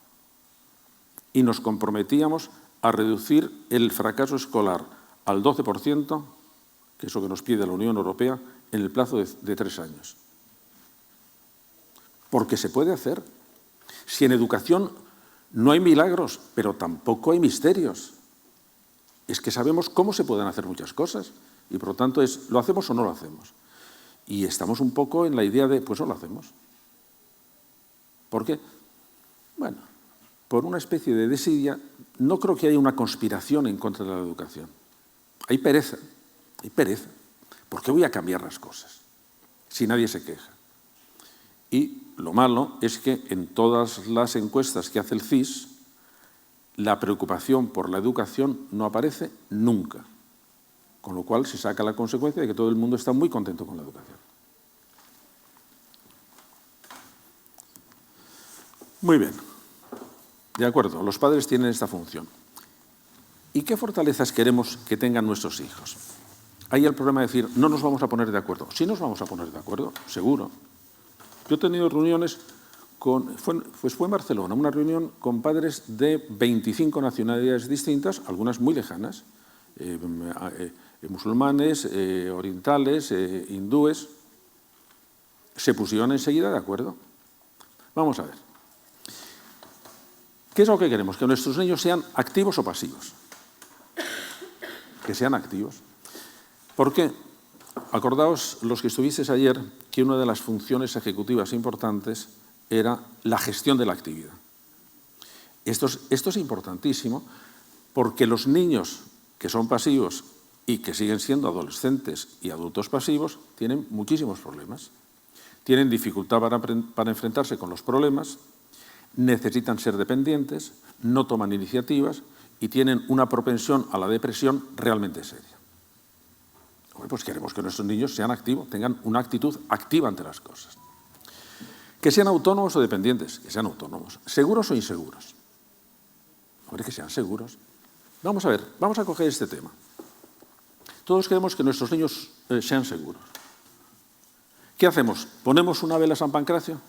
Y nos comprometíamos a reducir el fracaso escolar al 12%, que es lo que nos pide la Unión Europea, en el plazo de 3 años. Porque se puede hacer. Si en educación no hay milagros, pero tampoco hay misterios. Es que sabemos cómo se pueden hacer muchas cosas y, por lo tanto, ¿lo hacemos o no lo hacemos? Y estamos un poco en la idea de, pues no lo hacemos. ¿Por qué? Bueno, por una especie de desidia. No creo que haya una conspiración en contra de la educación. Hay pereza. ¿Por qué voy a cambiar las cosas si nadie se queja? Y lo malo es que en todas las encuestas que hace el CIS, la preocupación por la educación no aparece nunca. Con lo cual se saca la consecuencia de que todo el mundo está muy contento con la educación. Muy bien. De acuerdo, los padres tienen esta función. ¿Y qué fortalezas queremos que tengan nuestros hijos? Hay el problema de decir, no nos vamos a poner de acuerdo. Sí nos vamos a poner de acuerdo, seguro. Yo he tenido reuniones fue en Barcelona, una reunión con padres de 25 nacionalidades distintas, algunas muy lejanas, musulmanes, orientales, hindúes. Se pusieron enseguida de acuerdo. Vamos a ver. ¿Qué es lo que queremos? Que nuestros niños sean activos o pasivos. Que sean activos. ¿Por qué? Acordaos, los que estuvisteis ayer, que una de las funciones ejecutivas importantes era la gestión de la actividad. Esto es importantísimo porque los niños que son pasivos y que siguen siendo adolescentes y adultos pasivos tienen muchísimos problemas. Tienen dificultad para enfrentarse con los problemas, necesitan ser dependientes, no toman iniciativas y tienen una propensión a la depresión realmente seria. Pues queremos que nuestros niños sean activos, tengan una actitud activa ante las cosas. Que sean autónomos o dependientes, que sean autónomos. ¿Seguros o inseguros? Hombre, que sean seguros. Vamos a ver, vamos a coger este tema. Todos queremos que nuestros niños sean seguros. ¿Qué hacemos? ¿Ponemos una vela a San Pancracio?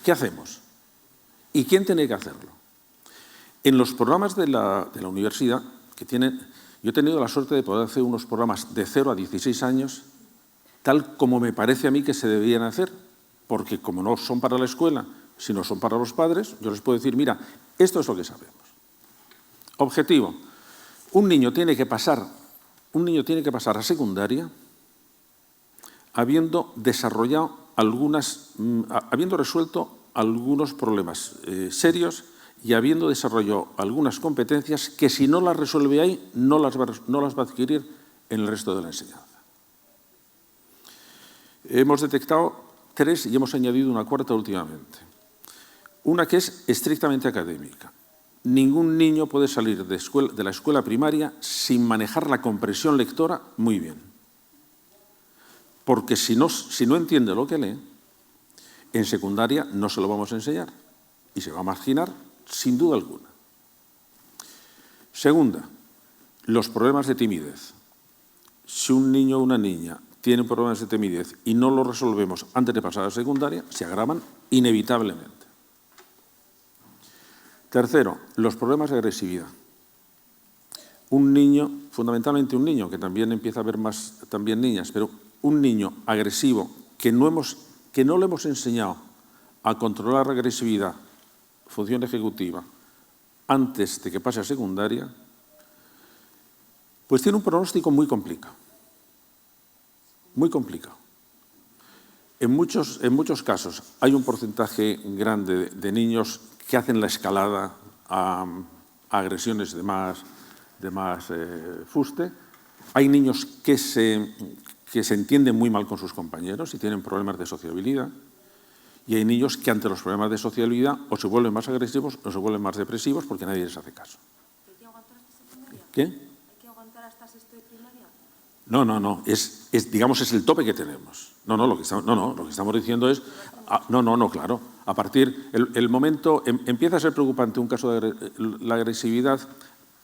¿Qué hacemos? ¿Y quién tiene que hacerlo? En los programas de la universidad, yo he tenido la suerte de poder hacer unos programas de 0 a 16 años tal como me parece a mí que se deberían hacer, porque como no son para la escuela, sino son para los padres, yo les puedo decir, mira, esto es lo que sabemos. Objetivo, un niño tiene que pasar a secundaria habiendo resuelto algunos problemas serios y habiendo desarrollado algunas competencias que si no las resuelve ahí, no las va a adquirir en el resto de la enseñanza. Hemos detectado 3 y hemos añadido una cuarta últimamente. Una que es estrictamente académica. Ningún niño puede salir de la escuela primaria sin manejar la comprensión lectora muy bien. Porque si no entiende lo que lee, en secundaria no se lo vamos a enseñar y se va a marginar sin duda alguna. Segunda, los problemas de timidez. Si un niño o una niña tiene problemas de timidez y no los resolvemos antes de pasar a secundaria, se agravan inevitablemente. Tercero, los problemas de agresividad. Un niño, fundamentalmente un niño, que también empieza a haber más también niñas, pero un niño agresivo que no le hemos enseñado a controlar la agresividad, función ejecutiva, antes de que pase a secundaria, pues tiene un pronóstico muy complicado. Muy complicado. En muchos casos hay un porcentaje grande de niños que hacen la escalada a agresiones de más fuste. Hay niños que se entienden muy mal con sus compañeros y tienen problemas de sociabilidad. Y hay niños que ante los problemas de sociabilidad o se vuelven más agresivos o se vuelven más depresivos porque nadie les hace caso. ¿Hay que aguantar hasta secundaria? ¿Qué? ¿Hay que aguantar hasta sexto de primaria? No. Es el tope que tenemos. Lo que estamos diciendo es... claro. A partir... El momento... empieza a ser preocupante un caso de la agresividad.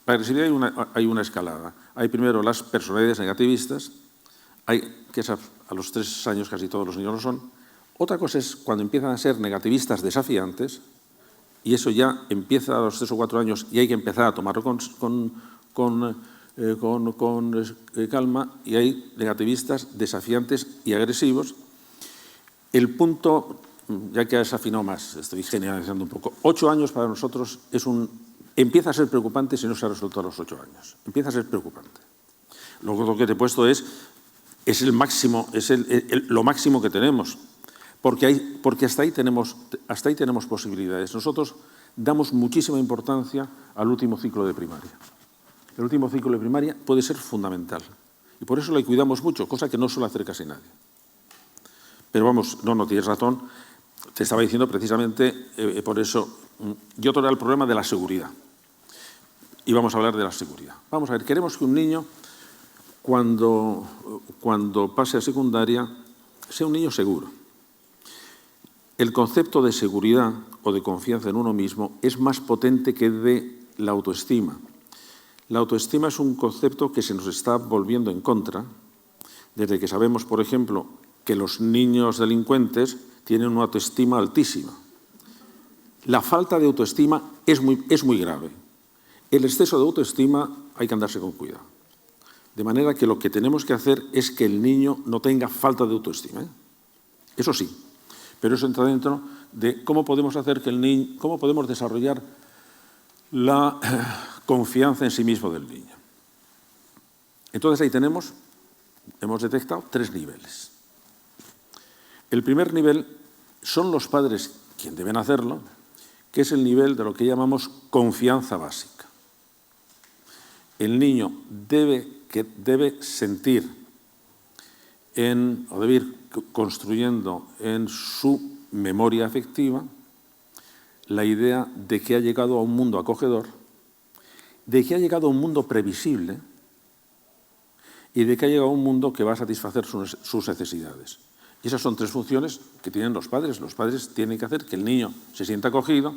La agresividad hay una escalada. Hay primero las personalidades negativistas, que a los 3 años casi todos los niños lo son. Otra cosa es cuando empiezan a ser negativistas desafiantes, y eso ya empieza a los 3 o 4 años y hay que empezar a tomarlo con calma, y hay negativistas desafiantes y agresivos. El punto, ya que has afinado más, estoy generalizando un poco, 8 años para nosotros empieza a ser preocupante si no se ha resuelto a los 8 años. Empieza a ser preocupante. Lo que te he puesto es el máximo, lo máximo que tenemos, porque hasta ahí tenemos posibilidades. Nosotros damos muchísima importancia al último ciclo de primaria. El último ciclo de primaria puede ser fundamental y por eso le cuidamos mucho, cosa que no suele hacer casi nadie. Pero vamos, no tienes razón, te estaba diciendo precisamente por eso. Y otro era el problema de la seguridad. Y vamos a hablar de la seguridad. Vamos a ver, queremos que un niño, cuando pase a secundaria, sea un niño seguro. El concepto de seguridad o de confianza en uno mismo es más potente que de la autoestima. La autoestima es un concepto que se nos está volviendo en contra, desde que sabemos, por ejemplo, que los niños delincuentes tienen una autoestima altísima. La falta de autoestima es muy grave. El exceso de autoestima hay que andarse con cuidado. De manera que lo que tenemos que hacer es que el niño no tenga falta de autoestima. Eso sí, pero eso entra dentro de cómo podemos hacer que cómo podemos desarrollar la confianza en sí mismo del niño. Entonces ahí hemos detectado 3 niveles. El primer nivel son los padres quienes deben hacerlo, que es el nivel de lo que llamamos confianza básica. El niño debe sentir o debe ir construyendo en su memoria afectiva la idea de que ha llegado a un mundo acogedor, de que ha llegado a un mundo previsible y de que ha llegado a un mundo que va a satisfacer sus necesidades. Y esas son 3 funciones que tienen los padres. Los padres tienen que hacer que el niño se sienta acogido,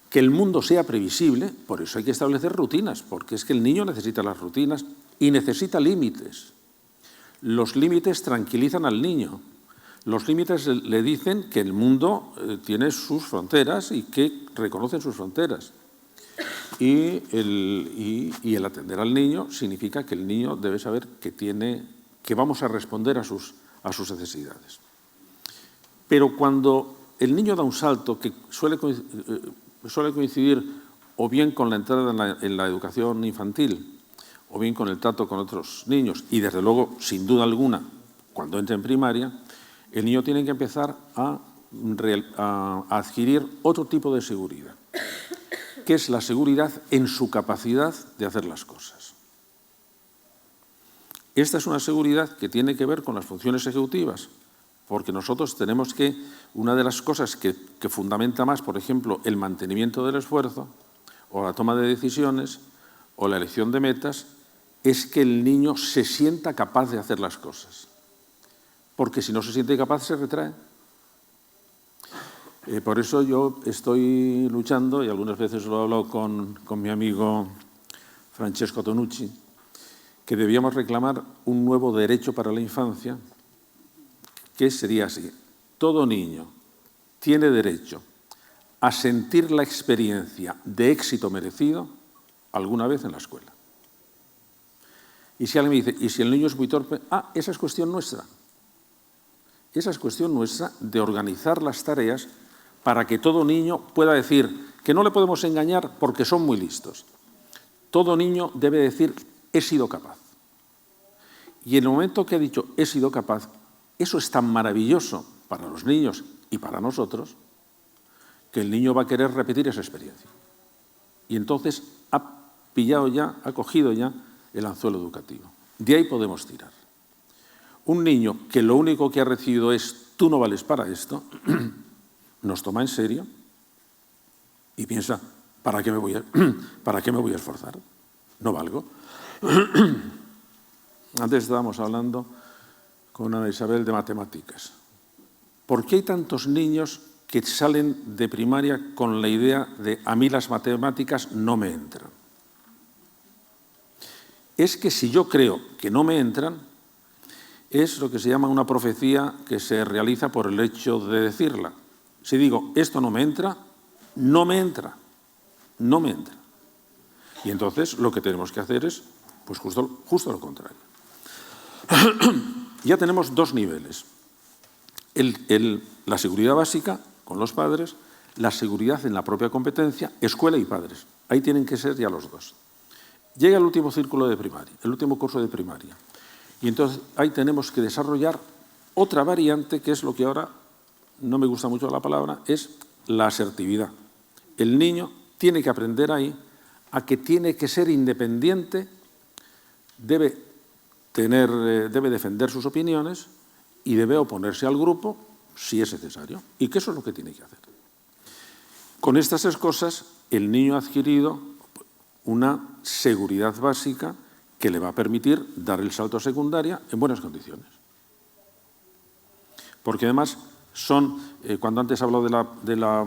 que el mundo sea previsible, por eso hay que establecer rutinas, porque es que el niño necesita las rutinas y necesita límites. Los límites tranquilizan al niño. Los límites le dicen que el mundo tiene sus fronteras y que reconocen sus fronteras. Y el atender al niño significa que el niño debe saber que vamos a responder a sus a sus necesidades. Pero cuando el niño da un salto que suele coincidir o bien con la entrada en la educación infantil, o bien con el trato con otros niños, y desde luego, sin duda alguna, cuando entra en primaria, el niño tiene que empezar a adquirir otro tipo de seguridad, que es la seguridad en su capacidad de hacer las cosas. Esta es una seguridad que tiene que ver con las funciones ejecutivas, porque nosotros tenemos que, una de las cosas que fundamenta más, por ejemplo, el mantenimiento del esfuerzo, o la toma de decisiones, o la elección de metas, es que el niño se sienta capaz de hacer las cosas. Porque si no se siente capaz, se retrae. Por eso yo estoy luchando, y algunas veces lo he hablado con mi amigo Francesco Tonucci, que debíamos reclamar un nuevo derecho para la infancia, que sería así: todo niño tiene derecho a sentir la experiencia de éxito merecido alguna vez en la escuela. Y si alguien me dice, ¿y si el niño es muy torpe? Esa es cuestión nuestra. Esa es cuestión nuestra de organizar las tareas para que todo niño pueda decir que no le podemos engañar porque son muy listos. Todo niño debe decir, he sido capaz. Y en el momento que ha dicho, he sido capaz, eso es tan maravilloso para los niños y para nosotros, que el niño va a querer repetir esa experiencia. Y entonces ha cogido ya el anzuelo educativo. De ahí podemos tirar. Un niño que lo único que ha recibido es, tú no vales para esto, nos toma en serio y piensa, ¿para qué me voy a esforzar? No valgo. Antes estábamos hablando con Ana Isabel de matemáticas. ¿Por qué hay tantos niños que salen de primaria con la idea de a mí las matemáticas no me entran? Es que si yo creo que no me entran, es lo que se llama una profecía que se realiza por el hecho de decirla. Si digo, esto no me entra, no me entra, no me entra. Y entonces lo que tenemos que hacer es, pues justo lo contrario. Ya tenemos dos niveles. La seguridad básica con los padres, la seguridad en la propia competencia, escuela y padres. Ahí tienen que ser ya los dos. Llega el último círculo de primaria, el último curso de primaria. Y entonces ahí tenemos que desarrollar otra variante, que es lo que ahora, no me gusta mucho la palabra, es la asertividad. El niño tiene que aprender ahí a que tiene que ser independiente, debe defender sus opiniones y debe oponerse al grupo si es necesario. Y que eso es lo que tiene que hacer. Con estas tres cosas, el niño ha adquirido una seguridad básica que le va a permitir dar el salto a secundaria en buenas condiciones. Porque además cuando antes he hablado de la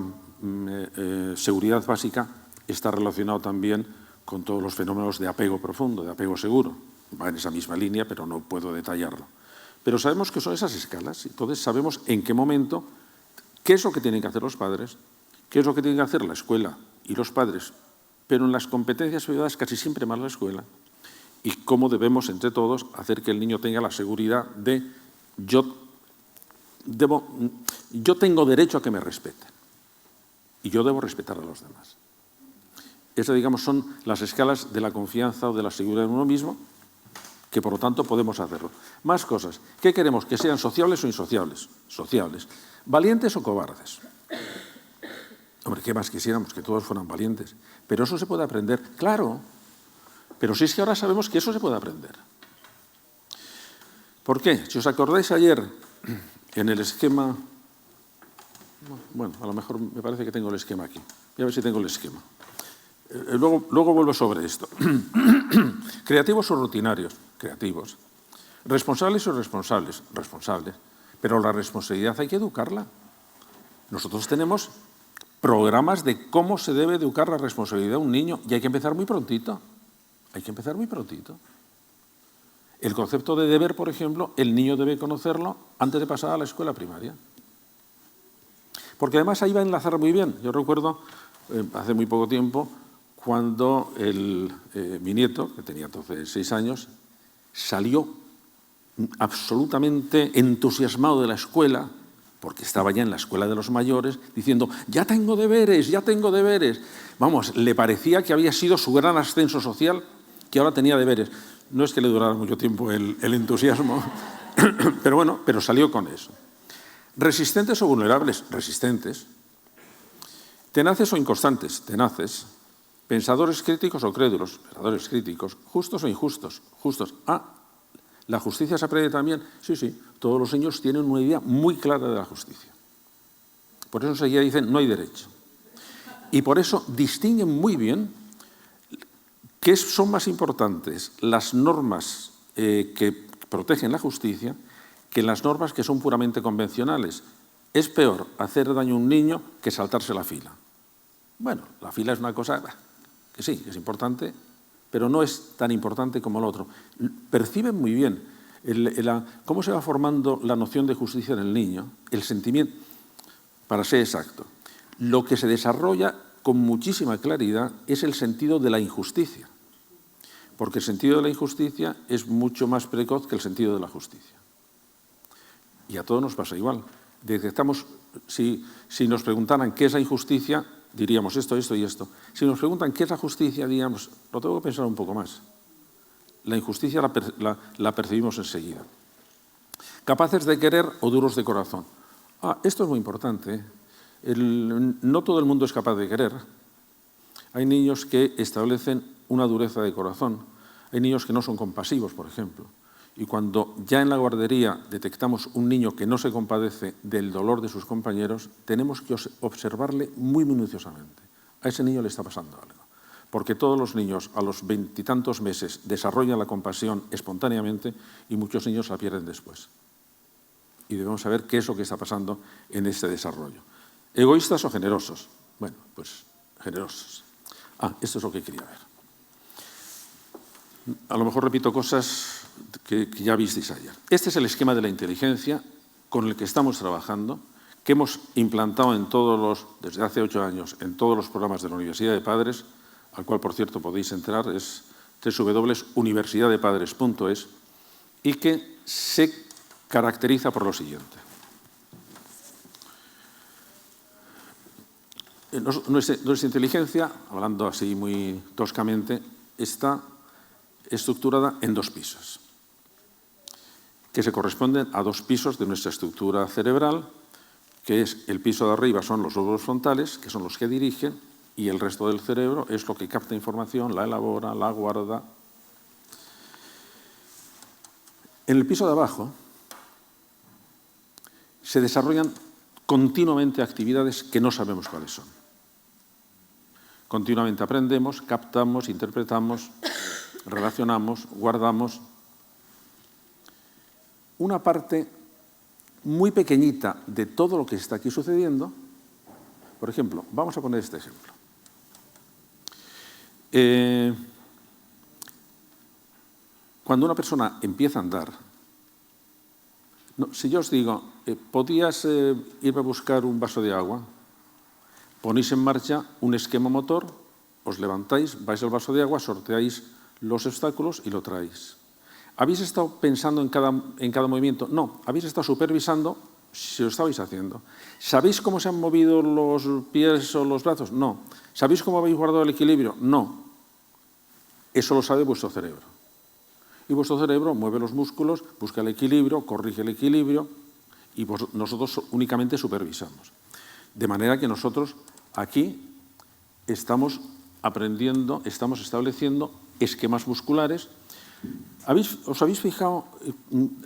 seguridad básica, está relacionado también con todos los fenómenos de apego profundo, de apego seguro. Va en esa misma línea, pero no puedo detallarlo. Pero sabemos que son esas escalas, entonces sabemos en qué momento, qué es lo que tienen que hacer los padres, qué es lo que tienen que hacer la escuela y los padres, pero en las competencias privadas casi siempre más la escuela, y cómo debemos entre todos hacer que el niño tenga la seguridad de yo tengo derecho a que me respeten y yo debo respetar a los demás. Esas, digamos, son las escalas de la confianza o de la seguridad en uno mismo, que por lo tanto podemos hacerlo. Más cosas. ¿Qué queremos? ¿Que sean sociables o insociables? Sociables. ¿Valientes o cobardes? Hombre, ¿qué más quisiéramos? Que todos fueran valientes. Pero eso se puede aprender, claro. Pero sí es que ahora sabemos que eso se puede aprender. ¿Por qué? Si os acordáis ayer, en el esquema... Bueno, a lo mejor me parece que tengo el esquema aquí. Voy a ver si tengo el esquema. Luego vuelvo sobre esto. ¿Creativos o rutinarios? Creativos. ¿Responsables o irresponsables? Responsables. Pero la responsabilidad hay que educarla. Nosotros tenemos programas de cómo se debe educar la responsabilidad de un niño y hay que empezar muy prontito. Hay que empezar muy prontito. El concepto de deber, por ejemplo, el niño debe conocerlo antes de pasar a la escuela primaria. Porque además ahí va a enlazar muy bien. Yo recuerdo, hace muy poco tiempo, cuando mi nieto, que tenía entonces 6 años, salió absolutamente entusiasmado de la escuela, porque estaba ya en la escuela de los mayores, diciendo, ya tengo deberes, ya tengo deberes. Vamos, le parecía que había sido su gran ascenso social, que ahora tenía deberes. No es que le durara mucho tiempo el entusiasmo, pero bueno, pero salió con eso. Resistentes o vulnerables, resistentes. Tenaces o inconstantes, tenaces. Pensadores críticos o crédulos, pensadores críticos. Justos o injustos, justos. ¿La justicia se aprende también? Sí, sí, todos los niños tienen una idea muy clara de la justicia. Por eso enseguida dicen, no hay derecho. Y por eso distinguen muy bien qué son más importantes las normas que protegen la justicia que las normas que son puramente convencionales. Es peor hacer daño a un niño que saltarse la fila. Bueno, la fila es una cosa que sí, es importante, pero no es tan importante como lo otro. Perciben muy bien cómo se va formando la noción de justicia en el niño, el sentimiento, para ser exacto. Lo que se desarrolla con muchísima claridad es el sentido de la injusticia, porque el sentido de la injusticia es mucho más precoz que el sentido de la justicia. Y a todos nos pasa igual. Detectamos, si nos preguntaran qué es la injusticia, diríamos esto, esto y esto. Si nos preguntan qué es la justicia, diríamos, lo tengo que pensar un poco más. La injusticia la percibimos enseguida. Capaces de querer o duros de corazón. Esto es muy importante. No todo el mundo es capaz de querer. Hay niños que establecen una dureza de corazón. Hay niños que no son compasivos, por ejemplo. Y cuando ya en la guardería detectamos un niño que no se compadece del dolor de sus compañeros, tenemos que observarle muy minuciosamente. A ese niño le está pasando algo. Porque todos los niños a los 20 y tantos meses desarrollan la compasión espontáneamente y muchos niños la pierden después. Y debemos saber qué es lo que está pasando en este desarrollo. ¿Egoístas o generosos? Bueno, pues generosos. Esto es lo que quería ver. A lo mejor repito cosas que ya visteis ayer. Este es el esquema de la inteligencia con el que estamos trabajando, que hemos implantado desde hace 8 años en todos los programas de la Universidad de Padres, al cual, por cierto, podéis entrar, es www.universidaddepadres.es, y que se caracteriza por lo siguiente. Nuestra inteligencia, hablando así muy toscamente, está estructurada en 2 pisos, que se corresponden a 2 pisos de nuestra estructura cerebral, que es el piso de arriba son los lóbulos frontales, que son los que dirigen, y el resto del cerebro es lo que capta información, la elabora, la guarda. En el piso de abajo se desarrollan continuamente actividades que no sabemos cuáles son. Continuamente aprendemos, captamos, interpretamos, relacionamos, guardamos. Una parte muy pequeñita de todo lo que está aquí sucediendo, por ejemplo, vamos a poner este ejemplo. Cuando una persona empieza a andar, si yo os digo, ¿podías irme a buscar un vaso de agua? Ponéis en marcha un esquema motor, os levantáis, vais al vaso de agua, sorteáis los obstáculos y lo traéis. ¿Habéis estado pensando en cada movimiento? No, habéis estado supervisando si lo estabais haciendo. ¿Sabéis cómo se han movido los pies o los brazos? No. ¿Sabéis cómo habéis guardado el equilibrio? No. Eso lo sabe vuestro cerebro. Y vuestro cerebro mueve los músculos, busca el equilibrio, corrige el equilibrio y nosotros únicamente supervisamos. De manera que nosotros aquí estamos aprendiendo, estamos estableciendo esquemas musculares. ¿Os habéis fijado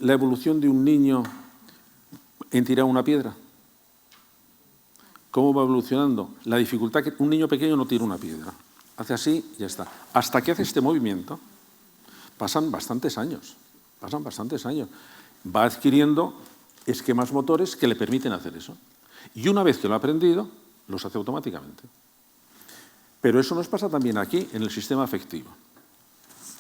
la evolución de un niño en tirar una piedra? ¿Cómo va evolucionando? La dificultad que un niño pequeño no tira una piedra. Hace así y ya está. Hasta que hace este movimiento pasan bastantes años. Va adquiriendo esquemas motores que le permiten hacer eso. Y una vez que lo ha aprendido, los hace automáticamente. Pero eso nos pasa también aquí, en el sistema afectivo.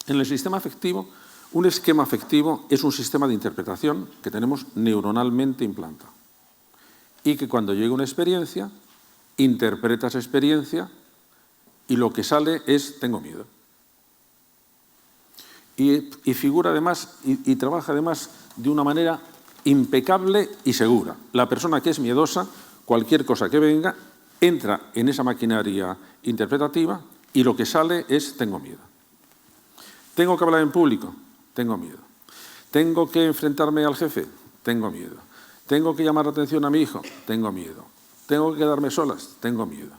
En el sistema afectivo, un esquema afectivo es un sistema de interpretación que tenemos neuronalmente implantado. Y que cuando llega una experiencia, interpreta esa experiencia y lo que sale es tengo miedo. y figura además y trabaja además de una manera impecable y segura. La persona que es miedosa, cualquier cosa que venga, entra en esa maquinaria interpretativa y lo que sale es tengo miedo. ¿Tengo que hablar en público? Tengo miedo. ¿Tengo que enfrentarme al jefe? Tengo miedo. ¿Tengo que llamar la atención a mi hijo? Tengo miedo. ¿Tengo que quedarme solas? Tengo miedo.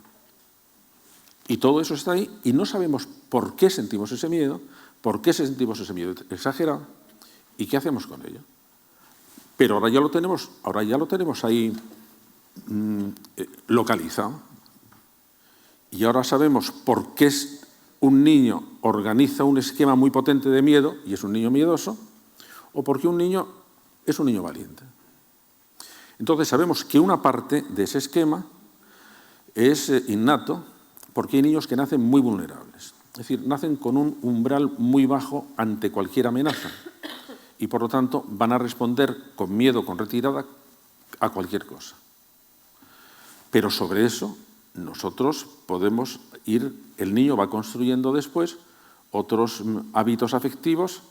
Y todo eso está ahí y no sabemos por qué sentimos ese miedo, por qué sentimos ese miedo exagerado y qué hacemos con ello. Pero ahora ya lo tenemos ahí localizado. Y ahora sabemos por qué un niño organiza un esquema muy potente de miedo y es un niño miedoso, o porque un niño es un niño valiente. Entonces sabemos que una parte de ese esquema es innato, porque hay niños que nacen muy vulnerables. Es decir, nacen con un umbral muy bajo ante cualquier amenaza y, por lo tanto, van a responder con miedo, con retirada, a cualquier cosa. Pero sobre eso nosotros podemos el niño va construyendo después otros hábitos afectivos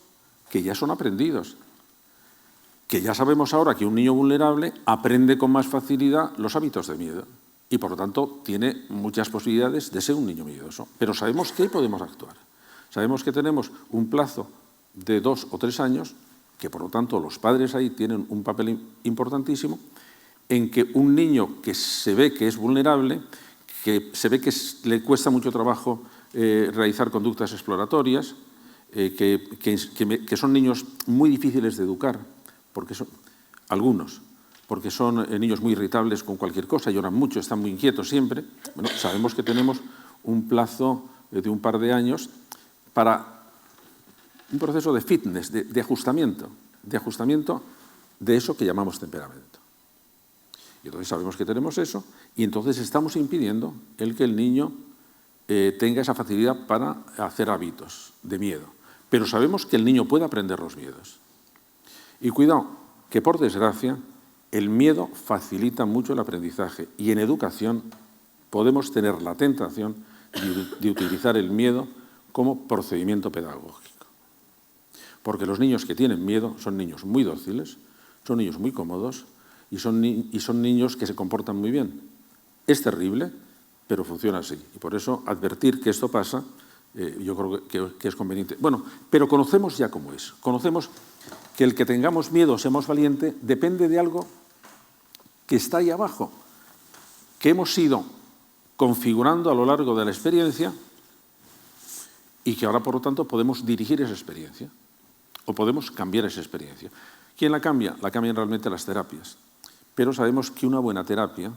que ya son aprendidos, que ya sabemos ahora que un niño vulnerable aprende con más facilidad los hábitos de miedo y, por lo tanto, tiene muchas posibilidades de ser un niño miedoso. Pero sabemos que ahí podemos actuar. Sabemos que tenemos un plazo de 2 o 3 años, que, por lo tanto, los padres ahí tienen un papel importantísimo, en que un niño que se ve que es vulnerable, que se ve que le cuesta mucho trabajo realizar conductas exploratorias, que son niños muy difíciles de educar, porque son niños muy irritables con cualquier cosa, lloran mucho, están muy inquietos siempre. Bueno, sabemos que tenemos un plazo de un par de años para un proceso de fitness, de ajustamiento de eso que llamamos temperamento. Y entonces sabemos que tenemos eso y entonces estamos impidiendo que el niño tenga esa facilidad para hacer hábitos de miedo. Pero sabemos que el niño puede aprender los miedos. Y cuidado, que por desgracia el miedo facilita mucho el aprendizaje y en educación podemos tener la tentación de utilizar el miedo como procedimiento pedagógico. Porque los niños que tienen miedo son niños muy dóciles, son niños muy cómodos, y son niños que se comportan muy bien. Es terrible, pero funciona así. Y por eso advertir que esto pasa, yo creo que es conveniente. Bueno, pero conocemos ya cómo es. Conocemos que el que tengamos miedo, seamos valientes, depende de algo que está ahí abajo, que hemos ido configurando a lo largo de la experiencia y que ahora, por lo tanto, podemos dirigir esa experiencia o podemos cambiar esa experiencia. ¿Quién la cambia? La cambian realmente las terapias. Pero sabemos que una buena terapia,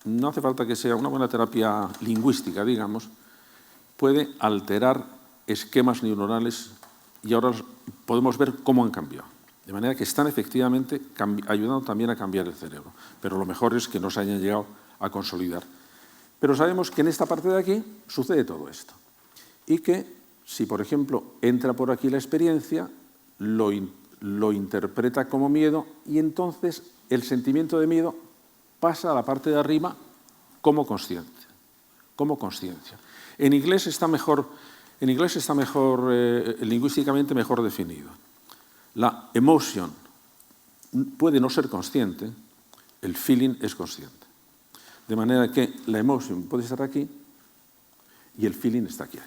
no hace falta que sea una buena terapia lingüística, digamos, puede alterar esquemas neuronales y ahora podemos ver cómo han cambiado. De manera que están efectivamente ayudando también a cambiar el cerebro. Pero lo mejor es que no se hayan llegado a consolidar. Pero sabemos que en esta parte de aquí sucede todo esto. Y que si, por ejemplo, entra por aquí la experiencia, lo interpreta como miedo y entonces el sentimiento de miedo pasa a la parte de arriba como consciencia. En inglés está mejor, lingüísticamente mejor definido. La emotion puede no ser consciente, el feeling es consciente. De manera que la emotion puede estar aquí y el feeling está aquí.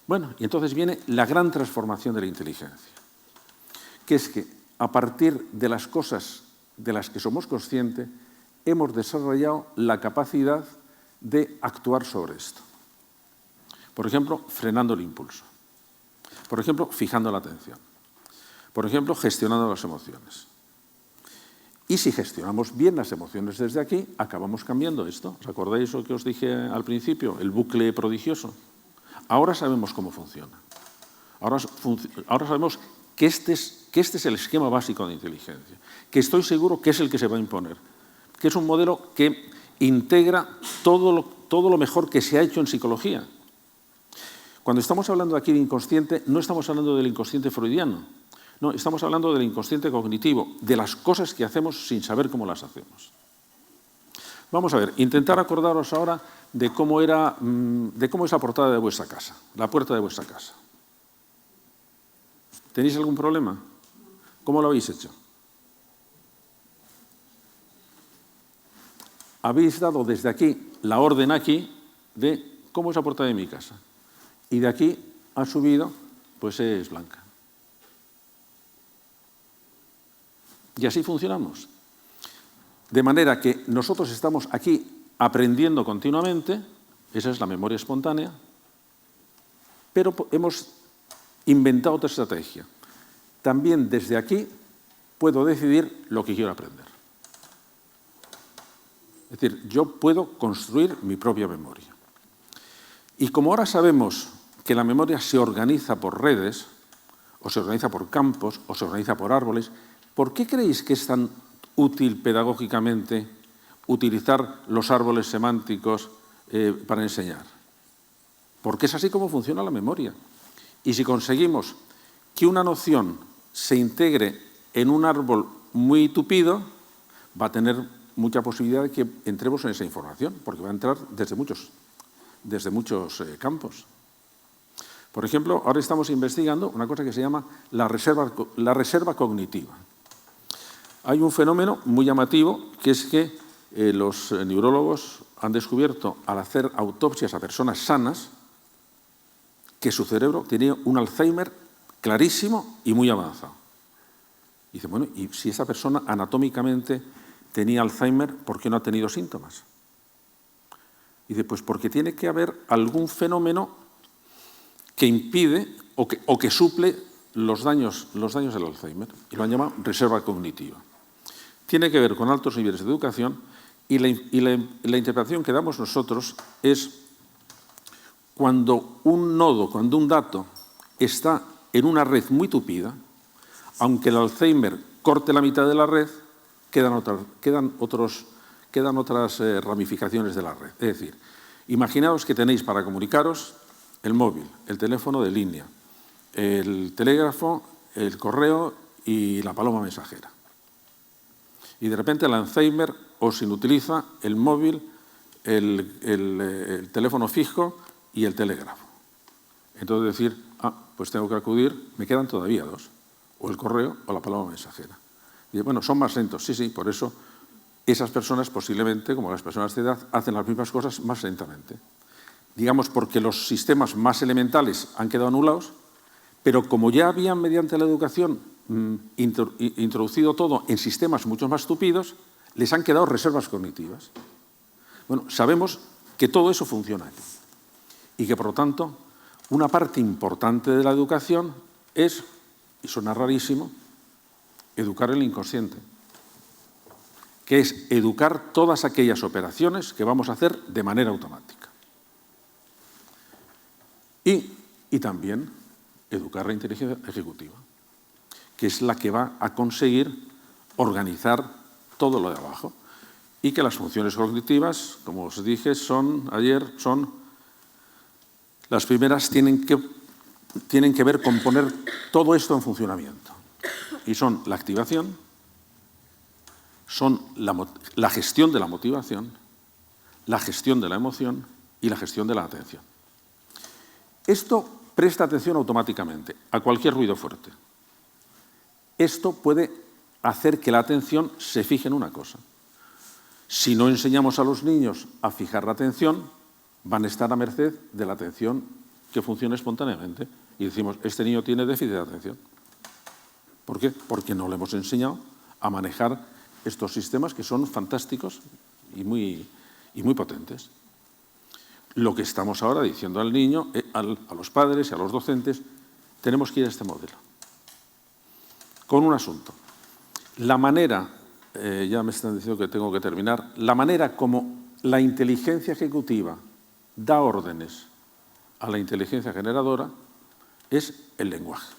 Bueno, y entonces viene la gran transformación de la inteligencia, que es que a partir de las cosas de las que somos conscientes, hemos desarrollado la capacidad de actuar sobre esto. Por ejemplo, frenando el impulso. Por ejemplo, fijando la atención. Por ejemplo, gestionando las emociones. Y si gestionamos bien las emociones desde aquí, acabamos cambiando esto. ¿Os acordáis lo que os dije al principio? El bucle prodigioso. Ahora sabemos cómo funciona. Ahora sabemos que este es el esquema básico de inteligencia, que estoy seguro que es el que se va a imponer, que es un modelo que integra todo lo mejor que se ha hecho en psicología. Cuando estamos hablando aquí de inconsciente, no estamos hablando del inconsciente freudiano, no, estamos hablando del inconsciente cognitivo, de las cosas que hacemos sin saber cómo las hacemos. Vamos a ver, intentar acordaros ahora de cómo es la portada de vuestra casa, la puerta de vuestra casa. ¿Tenéis algún problema? ¿Cómo lo habéis hecho? Habéis dado desde aquí la orden aquí de cómo es la puerta de mi casa. Y de aquí ha subido, pues es blanca. Y así funcionamos. De manera que nosotros estamos aquí aprendiendo continuamente, esa es la memoria espontánea, pero hemos inventado otra estrategia. También desde aquí puedo decidir lo que quiero aprender. Es decir, yo puedo construir mi propia memoria. Y como ahora sabemos que la memoria se organiza por redes, o se organiza por campos, o se organiza por árboles, ¿por qué creéis que es tan útil pedagógicamente utilizar los árboles semánticos para enseñar? Porque es así como funciona la memoria. Y si conseguimos que una noción se integre en un árbol muy tupido, va a tener mucha posibilidad de que entremos en esa información, porque va a entrar desde muchos campos. Por ejemplo, ahora estamos investigando una cosa que se llama la reserva cognitiva. Hay un fenómeno muy llamativo, que es que los neurólogos han descubierto, al hacer autopsias a personas sanas, que su cerebro tenía un Alzheimer clarísimo y muy avanzado. Y dice, bueno, y si esa persona anatómicamente tenía Alzheimer, ¿por qué no ha tenido síntomas? Y dice, pues porque tiene que haber algún fenómeno que impide o que suple los daños del Alzheimer. Y lo han llamado reserva cognitiva. Tiene que ver con altos niveles de educación y la interpretación que damos nosotros es cuando un nodo, cuando un dato está en una red muy tupida, aunque el Alzheimer corte la mitad de la red, quedan otras ramificaciones de la red. Es decir, imaginaos que tenéis para comunicaros el móvil, el teléfono de línea, el telégrafo, el correo y la paloma mensajera. Y de repente el Alzheimer os inutiliza el móvil, el teléfono fijo y el telégrafo. Entonces decir, pues tengo que acudir, me quedan todavía dos, o el correo o la paloma mensajera. Y bueno, son más lentos, sí, por eso esas personas posiblemente, como las personas de edad, hacen las mismas cosas más lentamente. Digamos porque los sistemas más elementales han quedado anulados, pero como ya habían mediante la educación introducido todo en sistemas mucho más tupidos, les han quedado reservas cognitivas. Bueno, sabemos que todo eso funciona aquí y que, por lo tanto, una parte importante de la educación es, y suena rarísimo, educar el inconsciente, que es educar todas aquellas operaciones que vamos a hacer de manera automática. Y también educar la inteligencia ejecutiva, que es la que va a conseguir organizar todo lo de abajo. Y que las funciones cognitivas, como os dije las primeras tienen que ver con poner todo esto en funcionamiento. Y son la activación, son la gestión de la motivación, la gestión de la emoción y la gestión de la atención. Esto presta atención automáticamente a cualquier ruido fuerte. Esto puede hacer que la atención se fije en una cosa. Si no enseñamos a los niños a fijar la atención, van a estar a merced de la atención que funcione espontáneamente. Y decimos, este niño tiene déficit de atención. ¿Por qué? Porque no le hemos enseñado a manejar estos sistemas que son fantásticos y muy potentes. Lo que estamos ahora diciendo al niño, a los padres y a los docentes, tenemos que ir a este modelo. Con un asunto. La manera, ya me están diciendo que tengo que terminar, la manera como la inteligencia ejecutiva da órdenes a la inteligencia generadora es el lenguaje.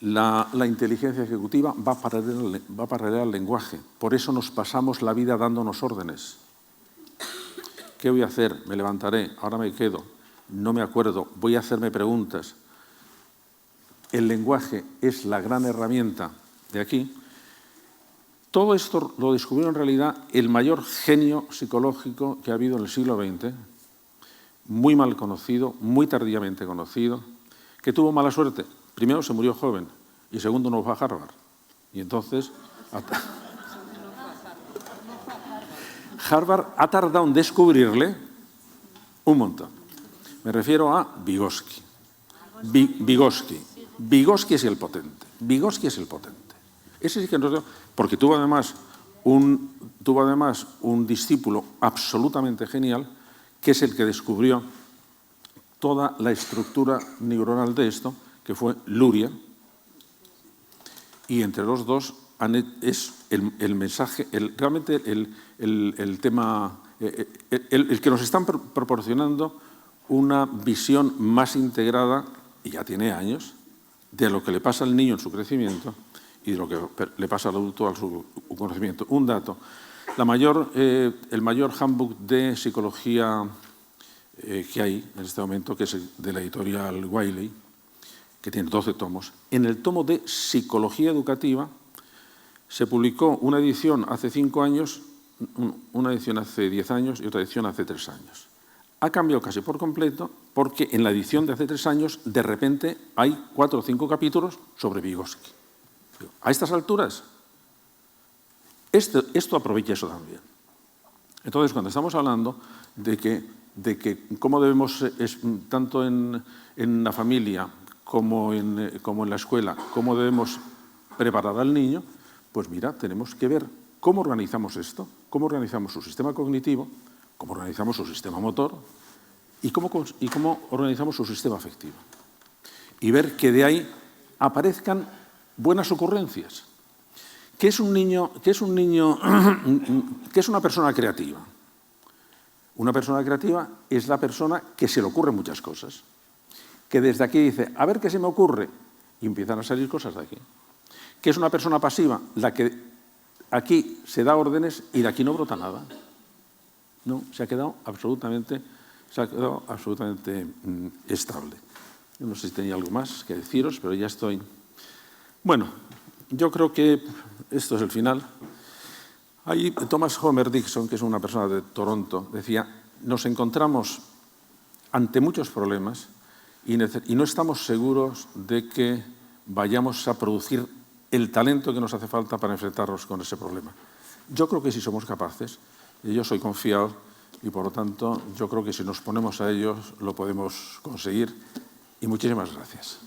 La inteligencia ejecutiva va paralela al lenguaje. Por eso nos pasamos la vida dándonos órdenes. ¿Qué voy a hacer? Me levantaré, ahora me quedo, no me acuerdo, voy a hacerme preguntas. El lenguaje es la gran herramienta de aquí. Todo esto lo descubrió en realidad el mayor genio psicológico que ha habido en el siglo XX, muy mal conocido, muy tardíamente conocido, que tuvo mala suerte. Primero se murió joven y segundo no fue a Harvard. Y entonces Harvard ha tardado en descubrirle un montón. Me refiero a Vygotsky. Vygotsky es el potente. Vygotsky es el potente. Ese sí que no, porque tuvo además un discípulo absolutamente genial, que es el que descubrió toda la estructura neuronal de esto, que fue Luria. Y entre los dos es el mensaje, realmente el tema, el que nos están proporcionando una visión más integrada, y ya tiene años, de lo que le pasa al niño en su crecimiento y de lo que le pasa al adulto a su conocimiento. Un dato, el mayor handbook de psicología que hay en este momento, que es de la editorial Wiley, que tiene 12 tomos, en el tomo de psicología educativa se publicó una edición hace 5 años, una edición hace 10 años y otra edición hace 3 años. Ha cambiado casi por completo porque en la edición de hace 3 años de repente hay 4 o 5 capítulos sobre Vygotsky. A estas alturas, esto aprovecha eso también. Entonces, cuando estamos hablando de que cómo debemos, tanto en la familia como en la escuela, cómo debemos preparar al niño, pues mira, tenemos que ver cómo organizamos esto, cómo organizamos su sistema cognitivo, cómo organizamos su sistema motor y cómo organizamos su sistema afectivo. Y ver que de ahí aparezcan buenas ocurrencias. ¿Qué es una persona creativa? Una persona creativa es la persona que se le ocurren muchas cosas, que desde aquí dice, a ver qué se me ocurre, y empiezan a salir cosas de aquí. ¿Qué es una persona pasiva? La que aquí se da órdenes y de aquí no brota nada. No, se ha quedado absolutamente estable. Yo no sé si tenía algo más que deciros, pero ya estoy. Bueno, yo creo que esto es el final. Ahí Thomas Homer Dixon, que es una persona de Toronto, decía, nos encontramos ante muchos problemas y no estamos seguros de que vayamos a producir el talento que nos hace falta para enfrentarnos con ese problema. Yo creo que sí somos capaces, y yo soy confiado, y por lo tanto yo creo que si nos ponemos a ellos lo podemos conseguir. Y muchísimas gracias.